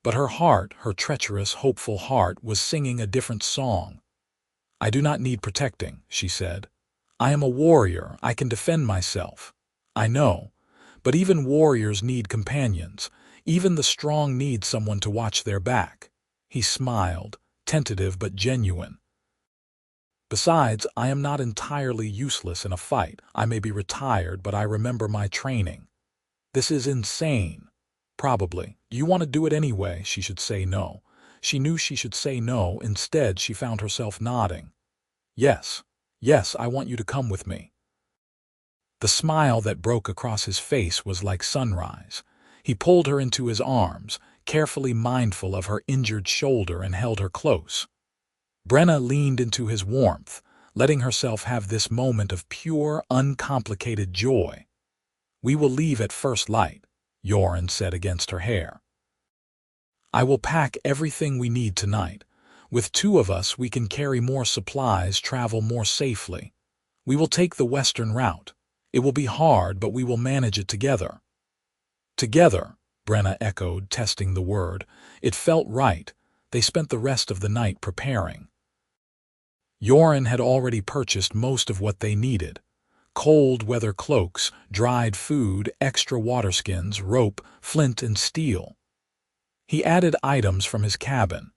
But her heart, her treacherous, hopeful heart, was singing a different song. I do not need protecting, she said. I am a warrior, I can defend myself. I know, but even warriors need companions. Even the strong need someone to watch their back. He smiled, tentative but genuine. Besides, I am not entirely useless in a fight. I may be retired, but I remember my training. This is insane. Probably. You want to do it anyway, she should say no. She knew she should say no. Instead, she found herself nodding. Yes, yes, I want you to come with me. The smile that broke across his face was like sunrise. He pulled her into his arms, carefully mindful of her injured shoulder, and held her close. Brenna leaned into his warmth, letting herself have this moment of pure, uncomplicated joy. We will leave at first light, Yoren said against her hair. I will pack everything we need tonight. With two of us, we can carry more supplies, travel more safely. We will take the western route. It will be hard, but we will manage it together. Together, Brenna echoed, testing the word. It felt right. They spent the rest of the night preparing. Yoren had already purchased most of what they needed. Cold weather cloaks, dried food, extra waterskins, rope, flint, and steel. He added items from his cabin.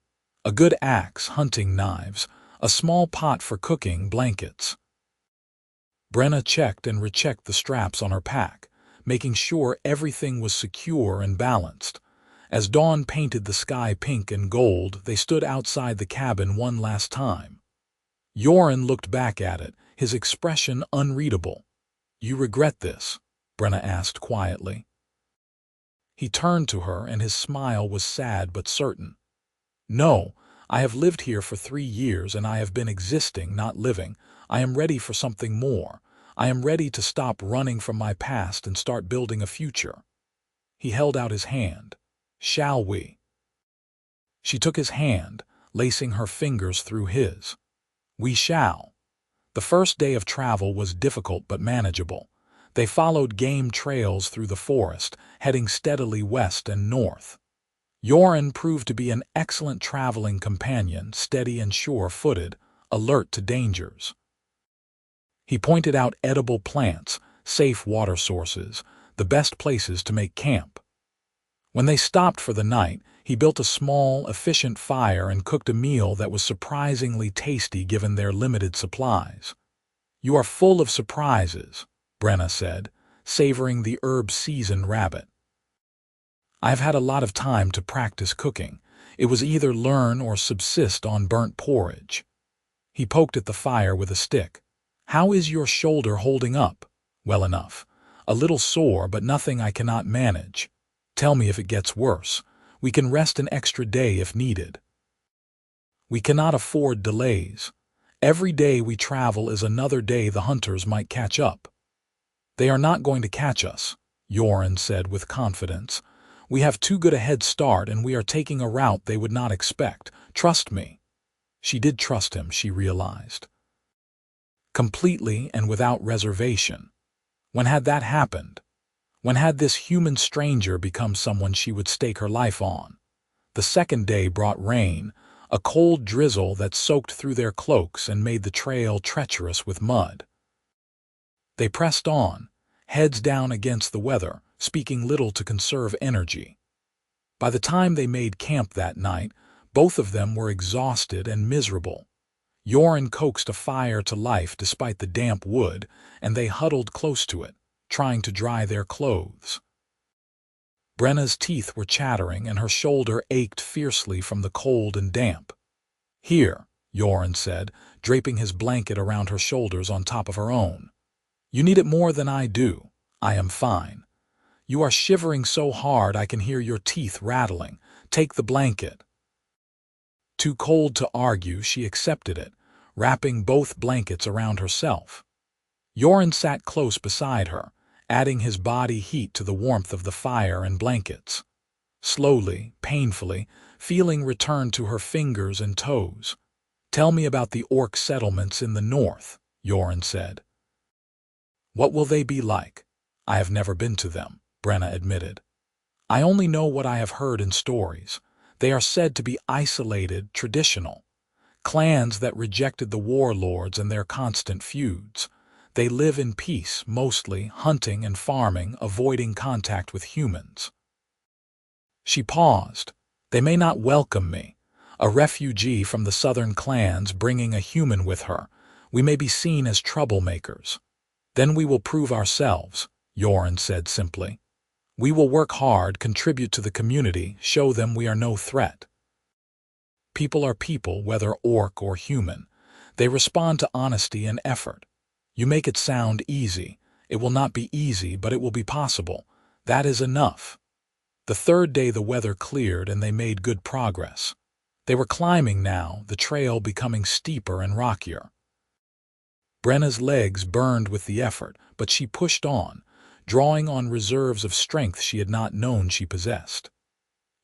A good axe, hunting knives, a small pot for cooking, blankets. Brenna checked and rechecked the straps on her pack, making sure everything was secure and balanced. As dawn painted the sky pink and gold, they stood outside the cabin one last time. Yoren looked back at it, his expression unreadable. You regret this? Brenna asked quietly. He turned to her, and his smile was sad but certain. No, I have lived here for 3 years, and I have been existing, not living. I am ready for something more. I am ready to stop running from my past and start building a future. He held out his hand. Shall we? She took his hand, lacing her fingers through his. We shall. The first day of travel was difficult but manageable. They followed game trails through the forest, heading steadily west and north. Yoren proved to be an excellent traveling companion, steady and sure-footed, alert to dangers. He pointed out edible plants, safe water sources, the best places to make camp. When they stopped for the night, he built a small, efficient fire and cooked a meal that was surprisingly tasty given their limited supplies. You are full of surprises, Brenna said, savoring the herb-seasoned rabbit. I have had a lot of time to practice cooking. It was either learn or subsist on burnt porridge. He poked at the fire with a stick. How is your shoulder holding up? Well enough. A little sore, but nothing I cannot manage. Tell me if it gets worse. We can rest an extra day if needed. We cannot afford delays. Every day we travel is another day the hunters might catch up. They are not going to catch us, Yoren said with confidence. We have too good a head start, and we are taking a route they would not expect. Trust me. She did trust him, she realized. Completely and without reservation. When had that happened? When had this human stranger become someone she would stake her life on? The second day brought rain, a cold drizzle that soaked through their cloaks and made the trail treacherous with mud. They pressed on, heads down against the weather, speaking little to conserve energy. By the time they made camp that night, both of them were exhausted and miserable. Yoren coaxed a fire to life despite the damp wood, and they huddled close to it, trying to dry their clothes. Brenna's teeth were chattering, and her shoulder ached fiercely from the cold and damp. Here, Yoren said, draping his blanket around her shoulders on top of her own. You need it more than I do. I am fine. You are shivering so hard I can hear your teeth rattling. Take the blanket." Too cold to argue, she accepted it, wrapping both blankets around herself. Yoren sat close beside her, adding his body heat to the warmth of the fire and blankets. Slowly, painfully, feeling returned to her fingers and toes. "Tell me about the orc settlements in the north," Yoren said. "What will they be like?" "I have never been to them," Brenna admitted. "I only know what I have heard in stories. They are said to be isolated, traditional. Clans that rejected the warlords and their constant feuds. They live in peace, mostly hunting and farming, avoiding contact with humans." She paused. "They may not welcome me. A refugee from the southern clans bringing a human with her. We may be seen as troublemakers. Then we will prove ourselves," Yoren said simply. "We will work hard, contribute to the community, show them we are no threat." People are people, whether orc or human. They respond to honesty and effort. You make it sound easy. It will not be easy, but it will be possible. That is enough. The third day the weather cleared and they made good progress. They were climbing now, the trail becoming steeper and rockier. Brenna's legs burned with the effort, but she pushed on, drawing on reserves of strength she had not known she possessed.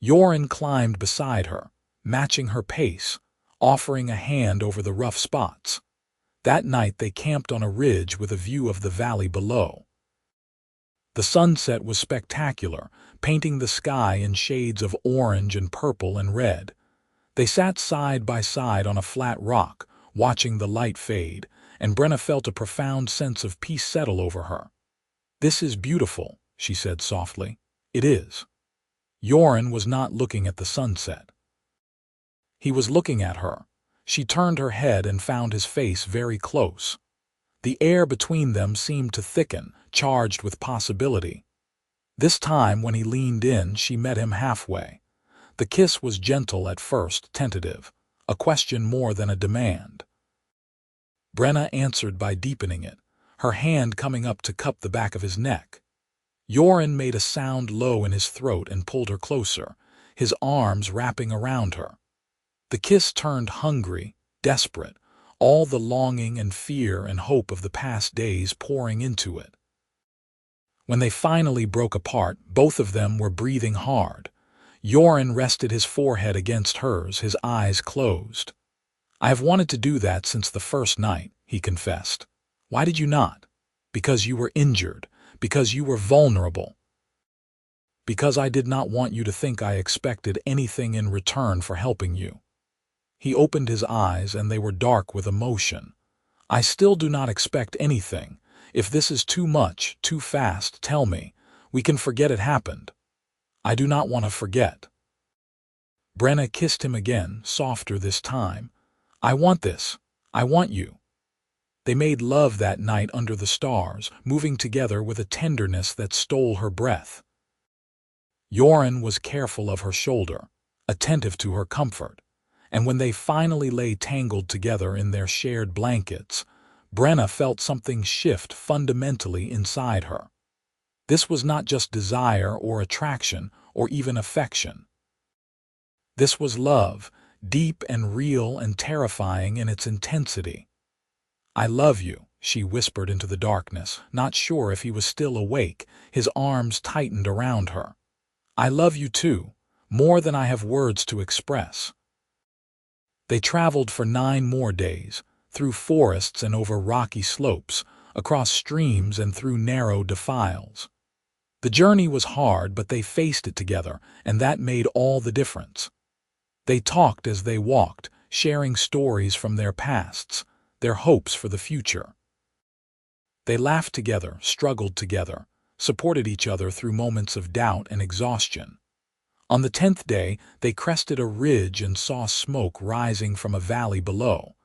Yoren climbed beside her, matching her pace, offering a hand over the rough spots. That night they camped on a ridge with a view of the valley below. The sunset was spectacular, painting the sky in shades of orange and purple and red. They sat side by side on a flat rock, watching the light fade, and Brenna felt a profound sense of peace settle over her. "This is beautiful," she said softly. "It is." Yoren was not looking at the sunset. He was looking at her. She turned her head and found his face very close. The air between them seemed to thicken, charged with possibility. This time, when he leaned in, she met him halfway. The kiss was gentle at first, tentative, a question more than a demand. Brenna answered by deepening it, her hand coming up to cup the back of his neck. Yoren made a sound low in his throat and pulled her closer, his arms wrapping around her. The kiss turned hungry, desperate, all the longing and fear and hope of the past days pouring into it. When they finally broke apart, both of them were breathing hard. Yoren rested his forehead against hers, his eyes closed. "I have wanted to do that since the first night," he confessed. "Why did you not?" "Because you were injured, because you were vulnerable. Because I did not want you to think I expected anything in return for helping you." He opened his eyes and they were dark with emotion. "I still do not expect anything. If this is too much, too fast, tell me. We can forget it happened." "I do not want to forget." Brenna kissed him again, softer this time. "I want this. I want you." They made love that night under the stars, moving together with a tenderness that stole her breath. Yoren was careful of her shoulder, attentive to her comfort, and when they finally lay tangled together in their shared blankets, Brenna felt something shift fundamentally inside her. This was not just desire or attraction or even affection. This was love, deep and real and terrifying in its intensity. "I love you," she whispered into the darkness, not sure if he was still awake, his arms tightened around her. "I love you too, more than I have words to express." They traveled for 9 more days, through forests and over rocky slopes, across streams and through narrow defiles. The journey was hard, but they faced it together, and that made all the difference. They talked as they walked, sharing stories from their pasts, their hopes for the future. They laughed together, struggled together, supported each other through moments of doubt and exhaustion. On the 10th day, they crested a ridge and saw smoke rising from a valley below.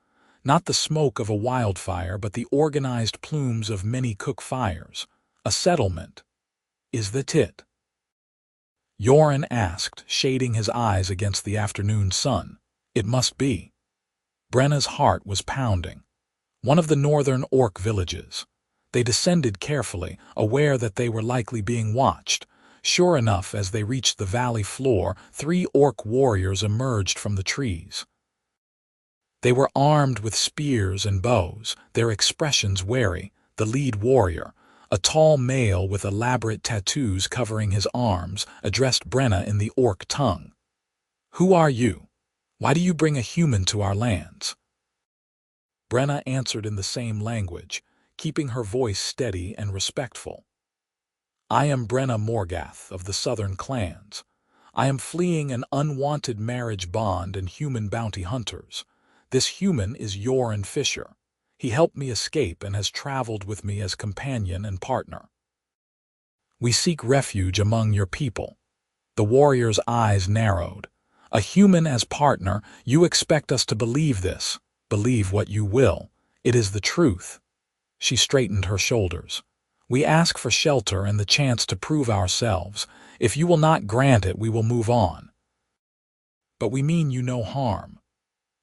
Not the smoke of a wildfire, but the organized plumes of many cook fires. A settlement. "Is that it?" Yoren asked, shading his eyes against the afternoon sun. "It must be." Brenna's heart was pounding. One of the northern orc villages. They descended carefully, aware that they were likely being watched. Sure enough, as they reached the valley floor, 3 orc warriors emerged from the trees. They were armed with spears and bows, their expressions wary. The lead warrior, a tall male with elaborate tattoos covering his arms, addressed Brenna in the orc tongue. "Who are you? Why do you bring a human to our lands?" Brenna answered in the same language, keeping her voice steady and respectful. "I am Brenna Morgath of the Southern clans. I am fleeing an unwanted marriage bond and human bounty hunters. This human is Yoren Fischer. He helped me escape and has traveled with me as companion and partner. We seek refuge among your people." The warrior's eyes narrowed. "A human as partner, you expect us to believe this? Believe what you will. It is the truth." She straightened her shoulders. "We ask for shelter and the chance to prove ourselves. If you will not grant it, we will move on." "But we mean you no harm."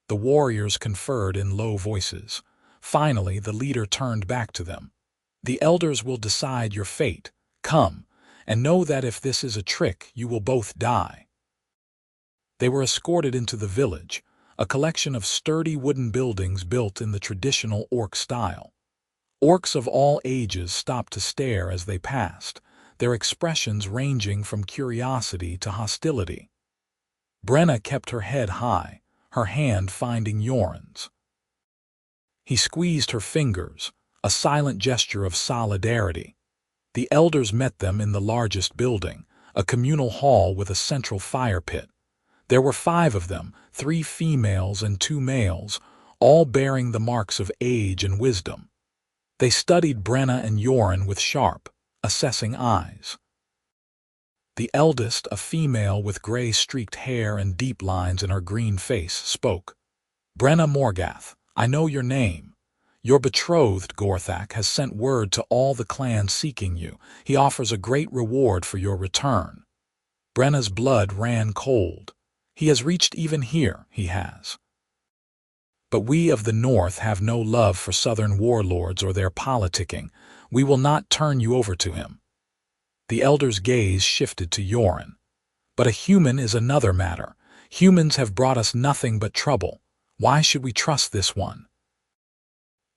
The warriors conferred in low voices. Finally, the leader turned back to them. "The elders will decide your fate. Come, and know that if this is a trick, you will both die." They were escorted into the village, a collection of sturdy wooden buildings built in the traditional orc style. Orcs of all ages stopped to stare as they passed, their expressions ranging from curiosity to hostility. Brenna kept her head high, her hand finding Yoren's. He squeezed her fingers, a silent gesture of solidarity. The elders met them in the largest building, a communal hall with a central fire pit. There were 5 of them, 3 females and 2 males, all bearing the marks of age and wisdom. They studied Brenna and Yoren with sharp, assessing eyes. The eldest, a female with gray-streaked hair and deep lines in her green face, spoke. "Brenna Morgath, I know your name. Your betrothed, Gorthak, has sent word to all the clans seeking you. He offers a great reward for your return." Brenna's blood ran cold. "He has reached even here, he has. But we of the North have no love for Southern warlords or their politicking. We will not turn you over to him." The elder's gaze shifted to Yoren. "But a human is another matter. Humans have brought us nothing but trouble. Why should we trust this one?"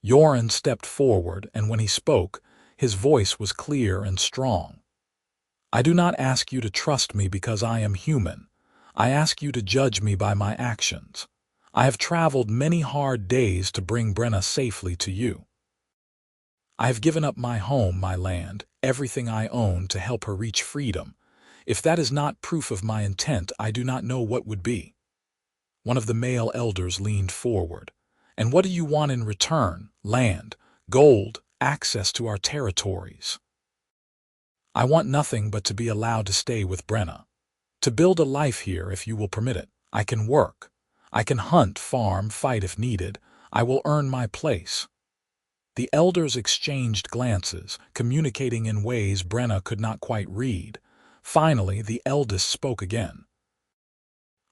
Yoren stepped forward, and when he spoke, his voice was clear and strong. "I do not ask you to trust me because I am human. I ask you to judge me by my actions. I have traveled many hard days to bring Brenna safely to you. I have given up my home, my land, everything I own to help her reach freedom. If that is not proof of my intent, I do not know what would be." One of the male elders leaned forward. "And what do you want in return? Land, gold, access to our territories?" "I want nothing but to be allowed to stay with Brenna. To build a life here if you will permit it. I can work. I can hunt, farm, fight if needed. I will earn my place." The elders exchanged glances, communicating in ways Brenna could not quite read. Finally, the eldest spoke again.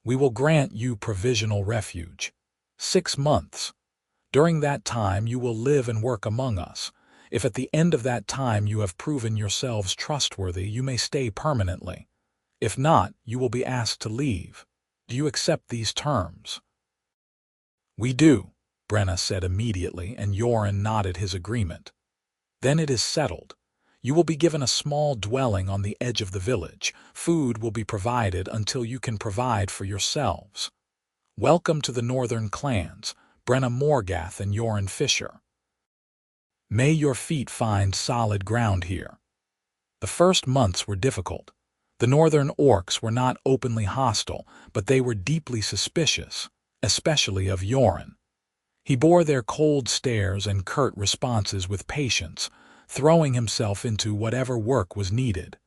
"We will grant you provisional refuge. 6 months. During that time you will live and work among us. If at the end of that time you have proven yourselves trustworthy, you may stay permanently. If not, you will be asked to leave. Do you accept these terms?" "We do," Brenna said immediately, and Yoren nodded his agreement. "Then it is settled. You will be given a small dwelling on the edge of the village. Food will be provided until you can provide for yourselves. Welcome to the northern clans, Brenna Morgath and Yoren Fischer. May your feet find solid ground here." The first months were difficult. The northern orcs were not openly hostile, but they were deeply suspicious, especially of Yoren. He bore their cold stares and curt responses with patience, throwing himself into whatever work was needed.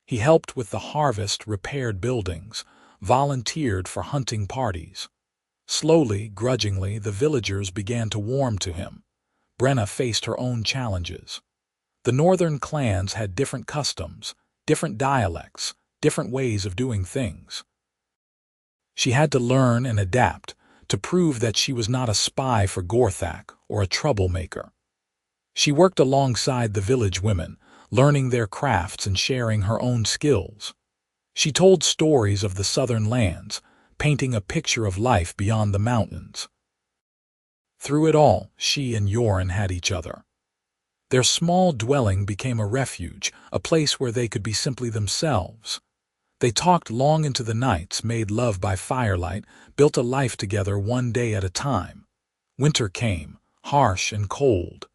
He helped with the harvest, repaired buildings, volunteered for hunting parties. Slowly, grudgingly, the villagers began to warm to him. Brenna faced her own challenges. The northern clans had different customs, different dialects, different ways of doing things. She had to learn and adapt, to prove that she was not a spy for Gorthak or a troublemaker. She worked alongside the village women, learning their crafts and sharing her own skills. She told stories of the southern lands, painting a picture of life beyond the mountains. Through it all, she and Yoren had each other. Their small dwelling became a refuge, a place where they could be simply themselves. They talked long into the nights, made love by firelight, built a life together one day at a time. Winter came, harsh and cold.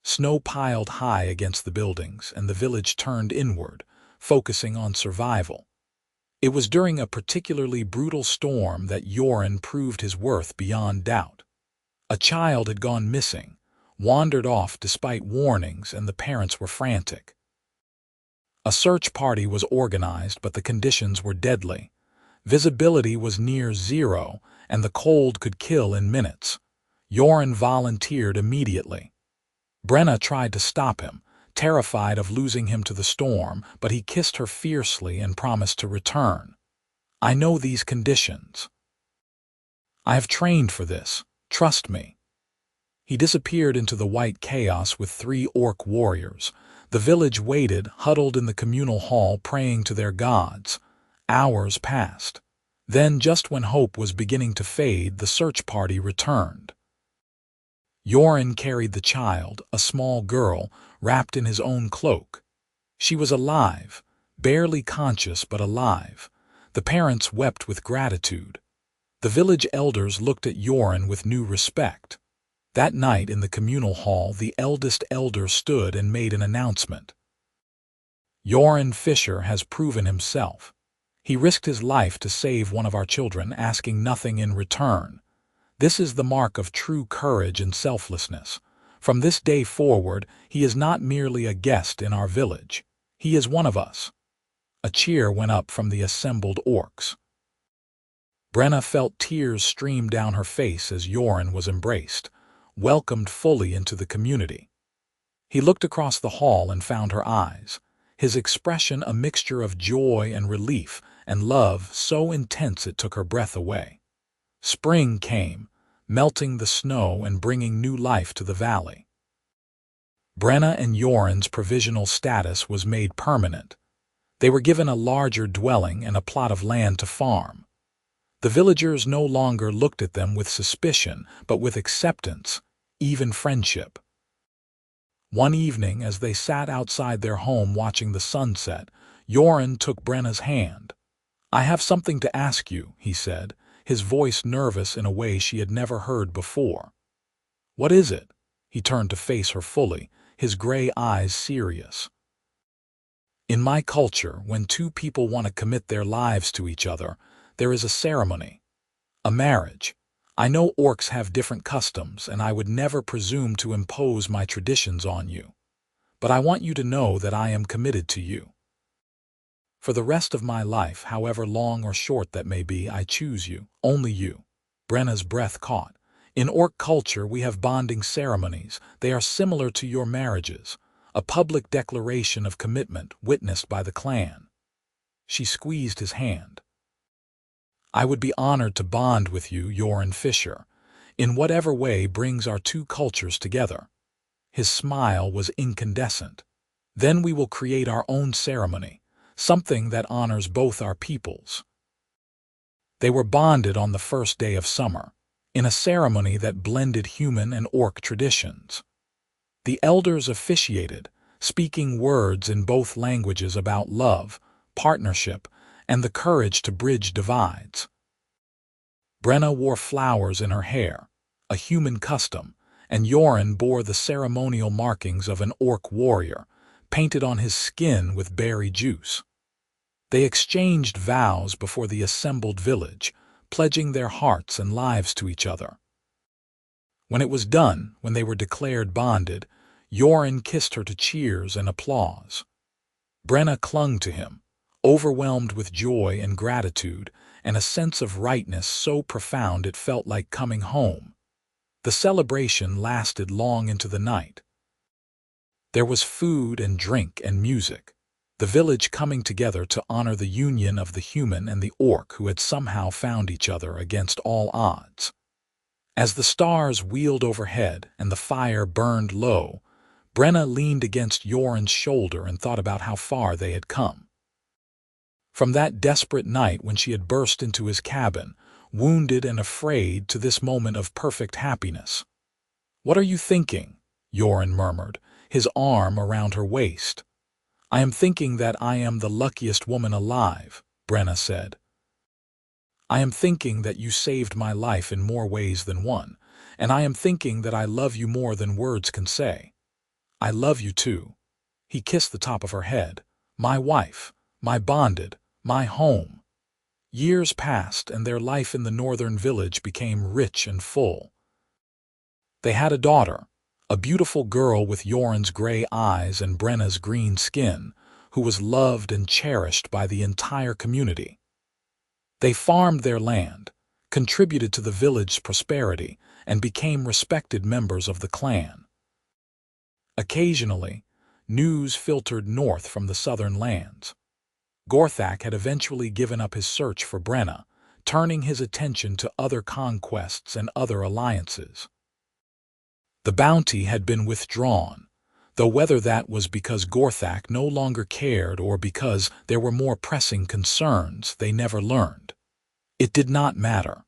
Snow piled high against the buildings, and the village turned inward, focusing on survival. It was during a particularly brutal storm that Yoren proved his worth beyond doubt. A child had gone missing, wandered off despite warnings, and the parents were frantic. A search party was organized, but the conditions were deadly. Visibility was near zero, and the cold could kill in minutes. Yoren volunteered immediately. Brenna tried to stop him, terrified of losing him to the storm, but he kissed her fiercely and promised to return. "I know these conditions. I have trained for this. Trust me." He disappeared into the white chaos with 3 orc warriors. The village waited, huddled in the communal hall, praying to their gods. Hours passed. Then, just when hope was beginning to fade, the search party returned. Yoren carried the child, a small girl, wrapped in his own cloak. She was alive, barely conscious but alive. The parents wept with gratitude. The village elders looked at Yoren with new respect. That night in the communal hall, the eldest elder stood and made an announcement. "Yoren Fischer has proven himself. He risked his life to save one of our children, asking nothing in return. This is the mark of true courage and selflessness. From this day forward, he is not merely a guest in our village. He is one of us." A cheer went up from the assembled orcs. Brenna felt tears stream down her face as Yoren was embraced, welcomed fully into the community. He looked across the hall and found her eyes, his expression a mixture of joy and relief and love so intense it took her breath away. Spring came, melting the snow and bringing new life to the valley. Brenna and Yoren's provisional status was made permanent. They were given a larger dwelling and a plot of land to farm. The villagers no longer looked at them with suspicion, but with acceptance, even friendship. One evening, as they sat outside their home watching the sunset, Yoren took Brenna's hand. "I have something to ask you," he said, his voice nervous in a way she had never heard before. "What is it?" He turned to face her fully, his gray eyes serious. "In my culture, when 2 people want to commit their lives to each other, there is a ceremony, a marriage. I know orcs have different customs, and I would never presume to impose my traditions on you. But I want you to know that I am committed to you. For the rest of my life, however long or short that may be, I choose you, only you." Brenna's breath caught. "In orc culture, we have bonding ceremonies. They are similar to your marriages, a public declaration of commitment witnessed by the clan." She squeezed his hand. "I would be honored to bond with you, Yoren Fischer, in whatever way brings our 2 cultures together." His smile was incandescent. "Then we will create our own ceremony, something that honors both our peoples." They were bonded on the first day of summer, in a ceremony that blended human and orc traditions. The elders officiated, speaking words in both languages about love, partnership, and the courage to bridge divides. Brenna wore flowers in her hair, a human custom, and Yoren bore the ceremonial markings of an orc warrior, painted on his skin with berry juice. They exchanged vows before the assembled village, pledging their hearts and lives to each other. When it was done, when they were declared bonded, Yoren kissed her to cheers and applause. Brenna clung to him, overwhelmed with joy and gratitude, and a sense of rightness so profound it felt like coming home. The celebration lasted long into the night. There was food and drink and music, the village coming together to honor the union of the human and the orc who had somehow found each other against all odds. As the stars wheeled overhead and the fire burned low, Brenna leaned against Yoren's shoulder and thought about how far they had come. From that desperate night when she had burst into his cabin, wounded and afraid, to this moment of perfect happiness. "What are you thinking?" Yoren murmured, his arm around her waist. "I am thinking that I am the luckiest woman alive," Brenna said. "I am thinking that you saved my life in more ways than one, and I am thinking that I love you more than words can say. I love you too." He kissed the top of her head. "My wife, my bonded, my home." Years passed, and their life in the northern village became rich and full. They had a daughter, a beautiful girl with Yoren's gray eyes and Brenna's green skin, who was loved and cherished by the entire community. They farmed their land, contributed to the village's prosperity, and became respected members of the clan. Occasionally, news filtered north from the southern lands. Gorthak had eventually given up his search for Brenna, turning his attention to other conquests and other alliances. The bounty had been withdrawn, though whether that was because Gorthak no longer cared or because there were more pressing concerns, they never learned. It did not matter.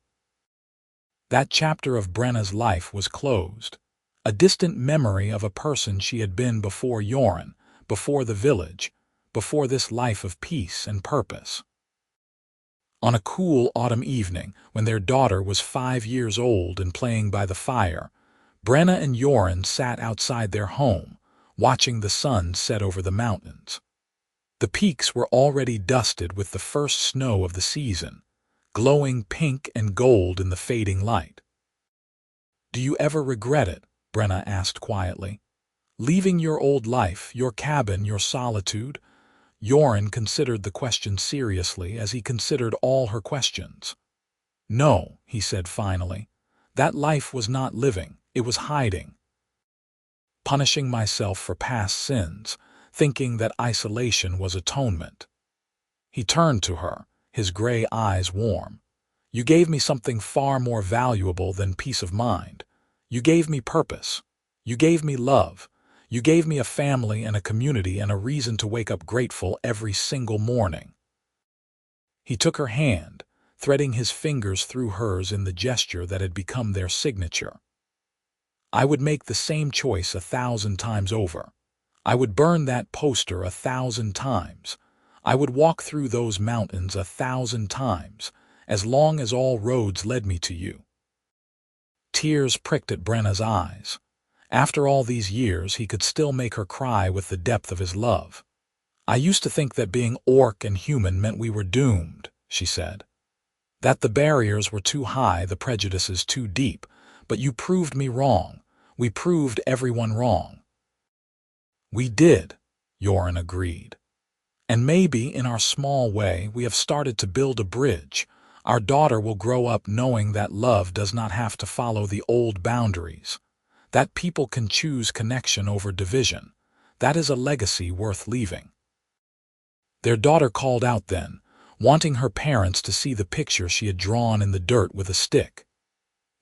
That chapter of Brenna's life was closed, a distant memory of a person she had been before Yoren, before the village, before this life of peace and purpose. On a cool autumn evening, when their daughter was 5 years old and playing by the fire, Brenna and Yoren sat outside their home, watching the sun set over the mountains. The peaks were already dusted with the first snow of the season, glowing pink and gold in the fading light. "Do you ever regret it?" Brenna asked quietly. "Leaving your old life, your cabin, your solitude?" Yoren considered the question seriously, as he considered all her questions. "No," he said finally. "That life was not living, it was hiding. Punishing myself for past sins, thinking that isolation was atonement." He turned to her, his gray eyes warm. "You gave me something far more valuable than peace of mind. You gave me purpose. You gave me love. You gave me a family and a community and a reason to wake up grateful every single morning." He took her hand, threading his fingers through hers in the gesture that had become their signature. "I would make the same choice 1,000 times over. I would burn that poster 1,000 times. I would walk through those mountains 1,000 times, as long as all roads led me to you." Tears pricked at Brenna's eyes. After all these years, he could still make her cry with the depth of his love. "I used to think that being orc and human meant we were doomed," she said. "That the barriers were too high, the prejudices too deep, but you proved me wrong. We proved everyone wrong." "We did," Yoren agreed. "And maybe, in our small way, we have started to build a bridge. Our daughter will grow up knowing that love does not have to follow the old boundaries, that people can choose connection over division. That is a legacy worth leaving." Their daughter called out then, wanting her parents to see the picture she had drawn in the dirt with a stick.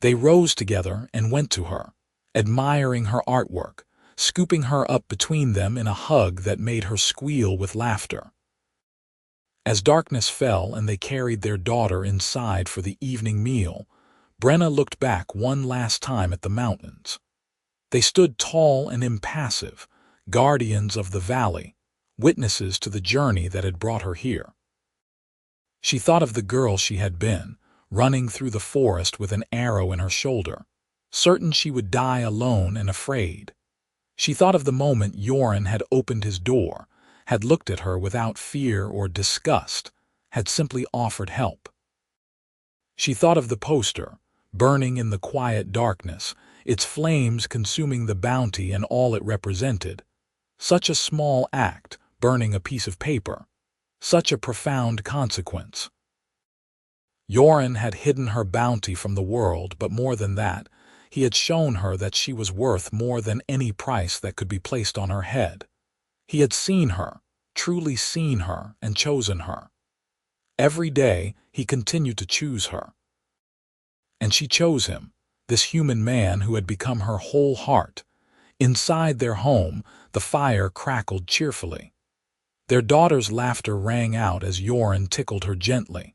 They rose together and went to her, admiring her artwork, scooping her up between them in a hug that made her squeal with laughter. As darkness fell and they carried their daughter inside for the evening meal, Brenna looked back one last time at the mountains. They stood tall and impassive, guardians of the valley, witnesses to the journey that had brought her here. She thought of the girl she had been, running through the forest with an arrow in her shoulder, certain she would die alone and afraid. She thought of the moment Yoren had opened his door, had looked at her without fear or disgust, had simply offered help. She thought of the poster, burning in the quiet darkness, its flames consuming the bounty and all it represented. Such a small act, burning a piece of paper. Such a profound consequence. Yoren had hidden her bounty from the world, but more than that, he had shown her that she was worth more than any price that could be placed on her head. He had seen her, truly seen her, and chosen her. Every day, he continued to choose her. And she chose him, this human man who had become her whole heart. Inside their home, the fire crackled cheerfully. Their daughter's laughter rang out as Yoren tickled her gently.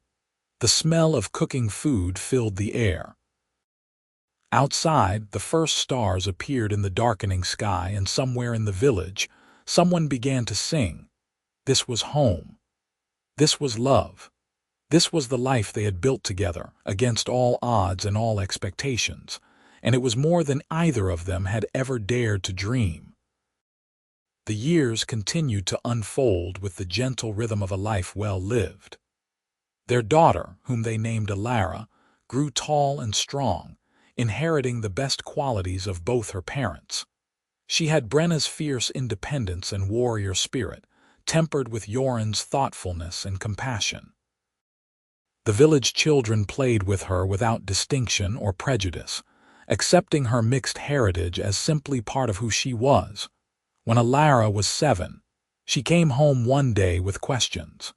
The smell of cooking food filled the air. Outside, the first stars appeared in the darkening sky, and somewhere in the village, someone began to sing. This was home. This was love. This was the life they had built together, against all odds and all expectations, and it was more than either of them had ever dared to dream. The years continued to unfold with the gentle rhythm of a life well lived. Their daughter, whom they named Alara, grew tall and strong, inheriting the best qualities of both her parents. She had Brenna's fierce independence and warrior spirit, tempered with Yoren's thoughtfulness and compassion. The village children played with her without distinction or prejudice, accepting her mixed heritage as simply part of who she was. When Alara was 7, she came home one day with questions.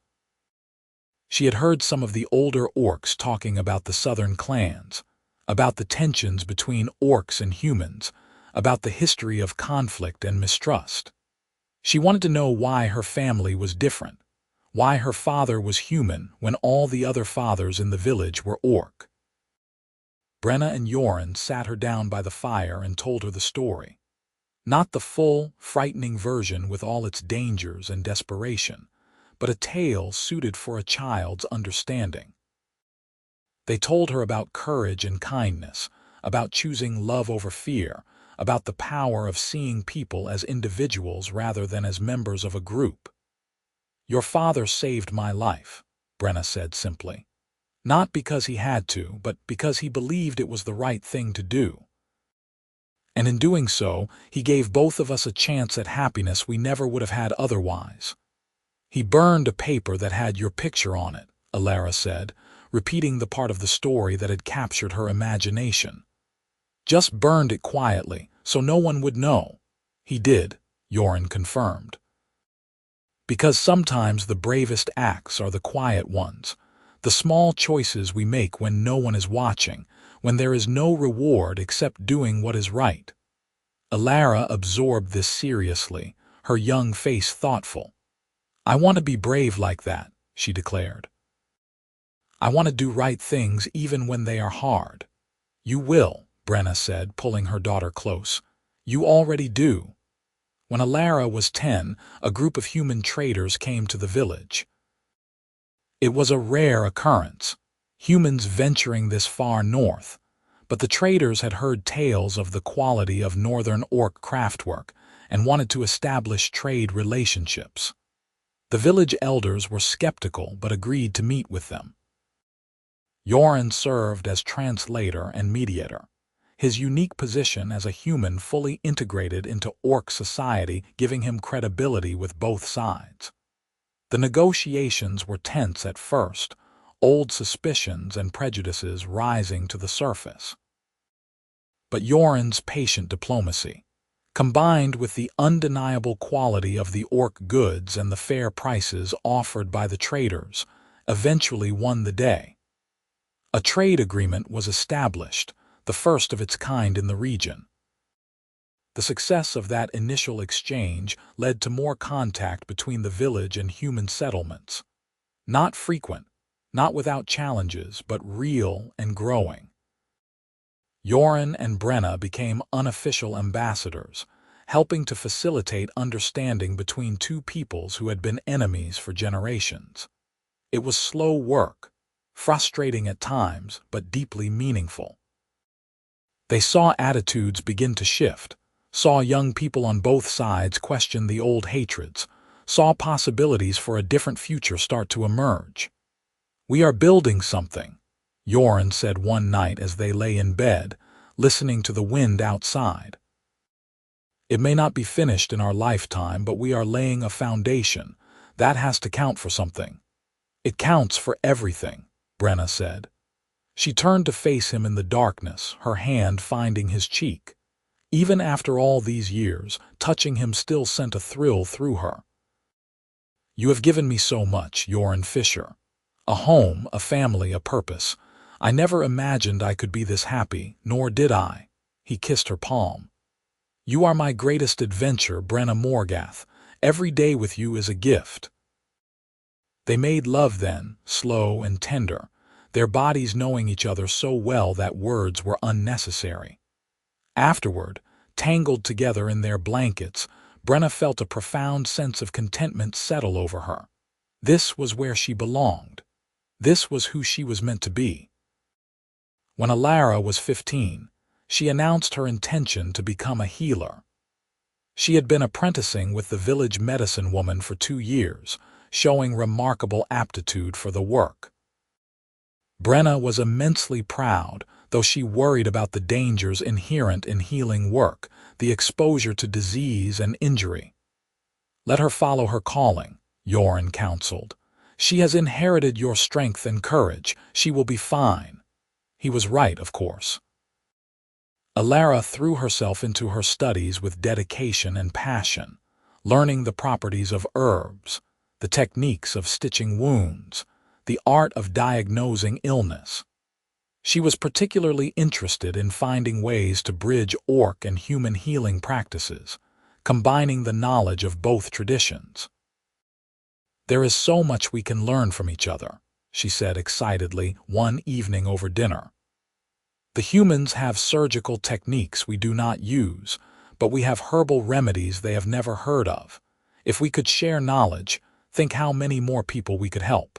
She had heard some of the older orcs talking about the southern clans, about the tensions between orcs and humans, about the history of conflict and mistrust. She wanted to know why her family was different, why her father was human when all the other fathers in the village were orc. Brenna and Yoren sat her down by the fire and told her the story. Not the full, frightening version with all its dangers and desperation, but a tale suited for a child's understanding. They told her about courage and kindness, about choosing love over fear, about the power of seeing people as individuals rather than as members of a group. "Your father saved my life," Brenna said simply. "Not because he had to, but because he believed it was the right thing to do. And in doing so, he gave both of us a chance at happiness we never would have had otherwise." "He burned a paper that had your picture on it," Alara said, repeating the part of the story that had captured her imagination. "Just burned it quietly, so no one would know." "He did," Yoren confirmed. "Because sometimes the bravest acts are the quiet ones, the small choices we make when no one is watching, when there is no reward except doing what is right." Alara absorbed this seriously, her young face thoughtful. "I want to be brave like that," she declared. "I want to do right things even when they are hard." "You will," Brenna said, pulling her daughter close. "You already do." When Alara was 10, a group of human traders came to the village. It was a rare occurrence, humans venturing this far north, but the traders had heard tales of the quality of northern orc craftwork and wanted to establish trade relationships. The village elders were skeptical but agreed to meet with them. Yoren served as translator and mediator, his unique position as a human fully integrated into orc society giving him credibility with both sides. The negotiations were tense at first, old suspicions and prejudices rising to the surface. But Yoren's patient diplomacy, combined with the undeniable quality of the orc goods and the fair prices offered by the traders, eventually won the day. A trade agreement was established, the first of its kind in the region. The success of that initial exchange led to more contact between the village and human settlements. Not frequent, not without challenges, but real and growing. Yoren and Brenna became unofficial ambassadors, helping to facilitate understanding between two peoples who had been enemies for generations. It was slow work, frustrating at times, but deeply meaningful. They saw attitudes begin to shift, saw young people on both sides question the old hatreds, saw possibilities for a different future start to emerge. "We are building something," Yoren said one night as they lay in bed, listening to the wind outside. "It may not be finished in our lifetime, but we are laying a foundation. That has to count for something." "It counts for everything," Brenna said. She turned to face him in the darkness, her hand finding his cheek. Even after all these years, touching him still sent a thrill through her. "You have given me so much, Yoren Fischer. A home, a family, a purpose. I never imagined I could be this happy, nor did I." He kissed her palm. "You are my greatest adventure, Brenna Morgath. Every day with you is a gift." They made love then, slow and tender, their bodies knowing each other so well that words were unnecessary. Afterward, tangled together in their blankets, Brenna felt a profound sense of contentment settle over her. This was where she belonged. This was who she was meant to be. When Alara was 15, she announced her intention to become a healer. She had been apprenticing with the village medicine woman for 2 years, showing remarkable aptitude for the work. Brenna was immensely proud, though she worried about the dangers inherent in healing work, the exposure to disease and injury. "Let her follow her calling," Yoren counseled. "She has inherited your strength and courage. She will be fine." He was right, of course. Alara threw herself into her studies with dedication and passion, learning the properties of herbs, the techniques of stitching wounds, the art of diagnosing illness. She was particularly interested in finding ways to bridge orc and human healing practices, combining the knowledge of both traditions. "There is so much we can learn from each other," she said excitedly one evening over dinner. "The humans have surgical techniques we do not use, but we have herbal remedies they have never heard of. If we could share knowledge, think how many more people we could help."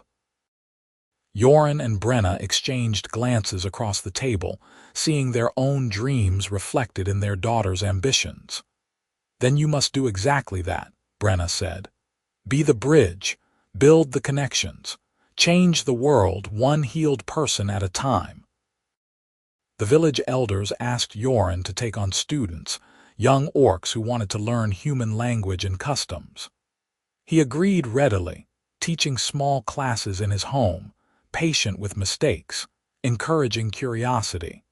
Yoren and Brenna exchanged glances across the table, seeing their own dreams reflected in their daughter's ambitions. "Then you must do exactly that," Brenna said. "Be the bridge, build the connections, change the world one healed person at a time." The village elders asked Yoren to take on students, young orcs who wanted to learn human language and customs. He agreed readily, teaching small classes in his home, patient with mistakes, encouraging curiosity.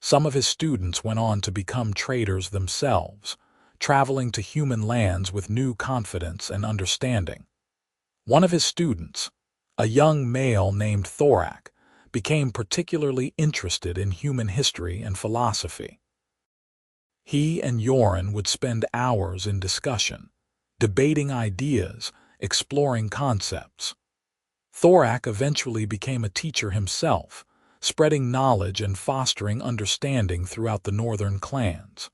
Some of his students went on to become traders themselves, traveling to human lands with new confidence and understanding. One of his students, a young male named Thorak, became particularly interested in human history and philosophy. He and Yoren would spend hours in discussion, debating ideas, exploring concepts. Thorak eventually became a teacher himself, spreading knowledge and fostering understanding throughout the northern clans.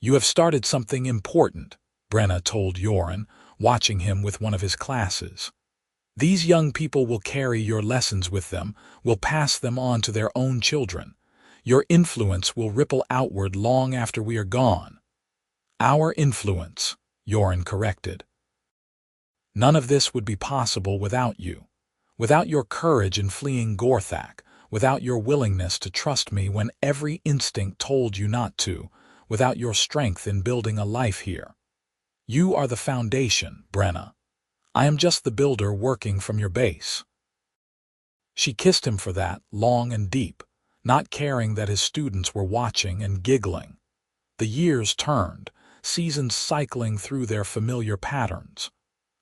"You have started something important," Brenna told Yoren, watching him with one of his classes. "These young people will carry your lessons with them, will pass them on to their own children. Your influence will ripple outward long after we are gone." "Our influence," Yoren corrected. "None of this would be possible without you, without your courage in fleeing Gorthak, without your willingness to trust me when every instinct told you not to, without your strength in building a life here. You are the foundation, Brenna. I am just the builder working from your base." She kissed him for that, long and deep, not caring that his students were watching and giggling. The years turned, seasons cycling through their familiar patterns.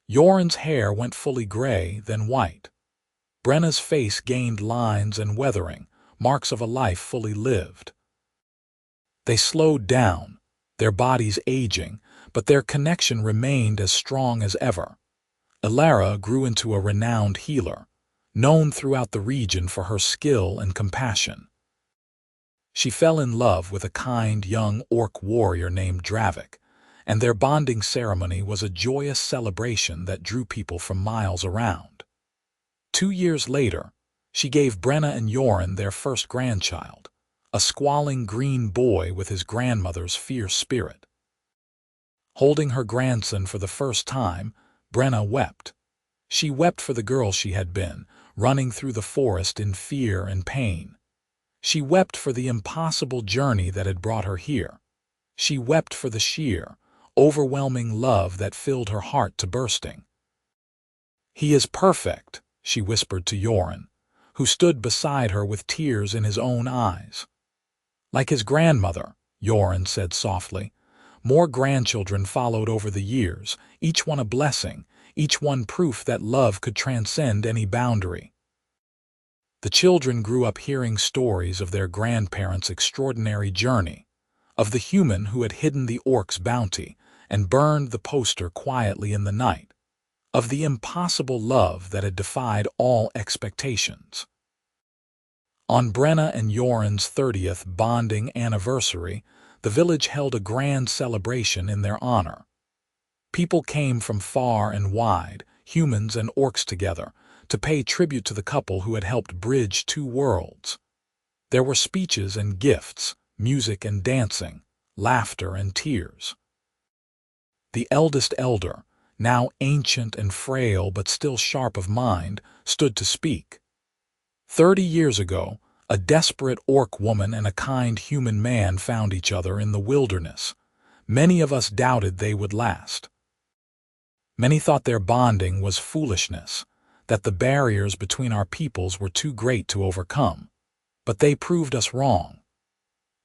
Yoren's hair went fully gray, then white. Brenna's face gained lines and weathering, marks of a life fully lived. They slowed down, their bodies aging, but their connection remained as strong as ever. Alara grew into a renowned healer, known throughout the region for her skill and compassion. She fell in love with a kind young orc warrior named Dravik, and their bonding ceremony was a joyous celebration that drew people from miles around. 2 years later, she gave Brenna and Yoren their first grandchild, a squalling green boy with his grandmother's fierce spirit. Holding her grandson for the first time, Brenna wept. She wept for the girl she had been, running through the forest in fear and pain. She wept for the impossible journey that had brought her here. She wept for the sheer, overwhelming love that filled her heart to bursting. "He is perfect," she whispered to Yoren, who stood beside her with tears in his own eyes. "Like his grandmother," Yoren said softly. More grandchildren followed over the years, each one a blessing, each one proof that love could transcend any boundary. The children grew up hearing stories of their grandparents' extraordinary journey, of the human who had hidden the orc's bounty and burned the poster quietly in the night, of the impossible love that had defied all expectations. On Brenna and Yoren's 30th bonding anniversary, the village held a grand celebration in their honor. People came from far and wide, humans and orcs together, to pay tribute to the couple who had helped bridge two worlds. There were speeches and gifts, music and dancing, laughter and tears. The eldest elder, now ancient and frail but still sharp of mind, stood to speak. 30 years ago, a desperate orc woman and a kind human man found each other in the wilderness. Many of us doubted they would last. Many thought their bonding was foolishness, that the barriers between our peoples were too great to overcome. But they proved us wrong.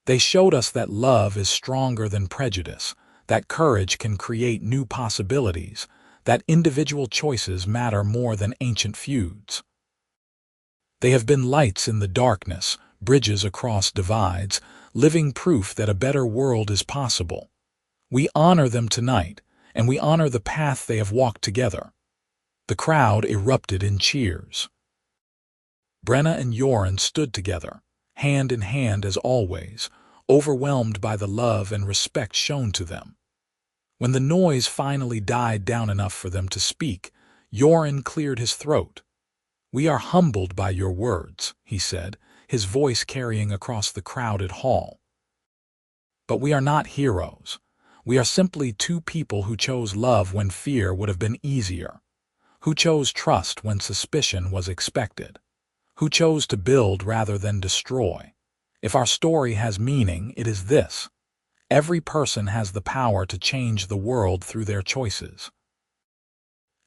They showed us that love is stronger than prejudice, that courage can create new possibilities, that individual choices matter more than ancient feuds. They have been lights in the darkness, bridges across divides, living proof that a better world is possible. We honor them tonight, and we honor the path they have walked together. The crowd erupted in cheers. Brenna and Yoren stood together, hand in hand as always, overwhelmed by the love and respect shown to them. When the noise finally died down enough for them to speak, Yoren cleared his throat. "We are humbled by your words," he said, his voice carrying across the crowded hall. "But we are not heroes. We are simply two people who chose love when fear would have been easier, who chose trust when suspicion was expected, who chose to build rather than destroy. If our story has meaning, it is this: every person has the power to change the world through their choices.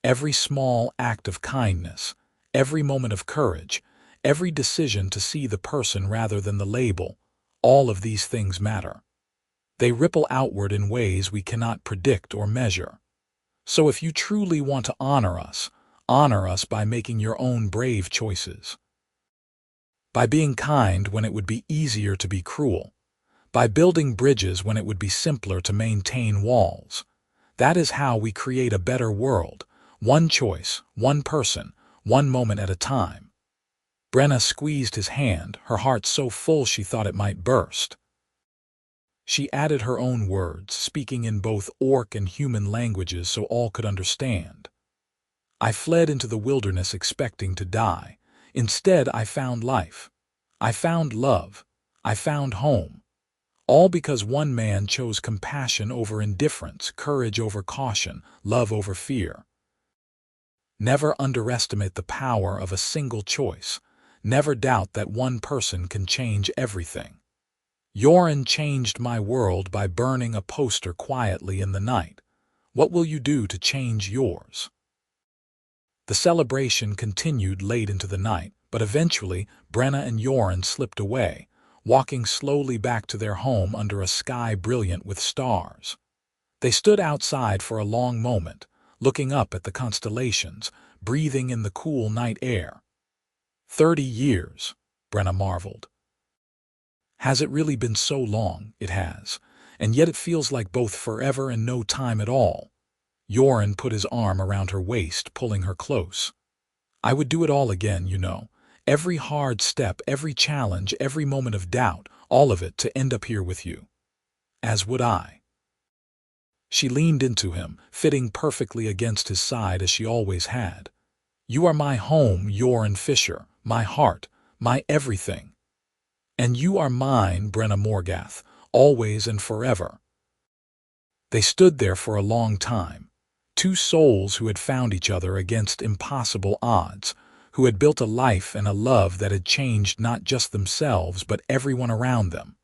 Every small act of kindness, every moment of courage, every decision to see the person rather than the label, all of these things matter. They ripple outward in ways we cannot predict or measure. So if you truly want to honor us by making your own brave choices. By being kind when it would be easier to be cruel. By building bridges when it would be simpler to maintain walls. That is how we create a better world, one choice, one person, one moment at a time." Brenna squeezed his hand, her heart so full she thought it might burst. She added her own words, speaking in both orc and human languages so all could understand. "I fled into the wilderness expecting to die. Instead, I found life. I found love. I found home. All because one man chose compassion over indifference, courage over caution, love over fear. Never underestimate the power of a single choice. Never doubt that one person can change everything. Yoren changed my world by burning a poster quietly in the night. What will you do to change yours?" The celebration continued late into the night, but eventually Brenna and Yoren slipped away, walking slowly back to their home under a sky brilliant with stars. They stood outside for a long moment, looking up at the constellations, breathing in the cool night air. 30 years, Brenna marveled. Has it really been so long? It has, and yet it feels like both forever and no time at all. Yoren put his arm around her waist, pulling her close. "I would do it all again, you know. Every hard step, every challenge, every moment of doubt, all of it to end up here with you. As would I." She leaned into him, fitting perfectly against his side as she always had. "You are my home, Yoren Fischer, my heart, my everything. And you are mine, Brenna Morgath, always and forever." They stood there for a long time, two souls who had found each other against impossible odds, who had built a life and a love that had changed not just themselves but everyone around them.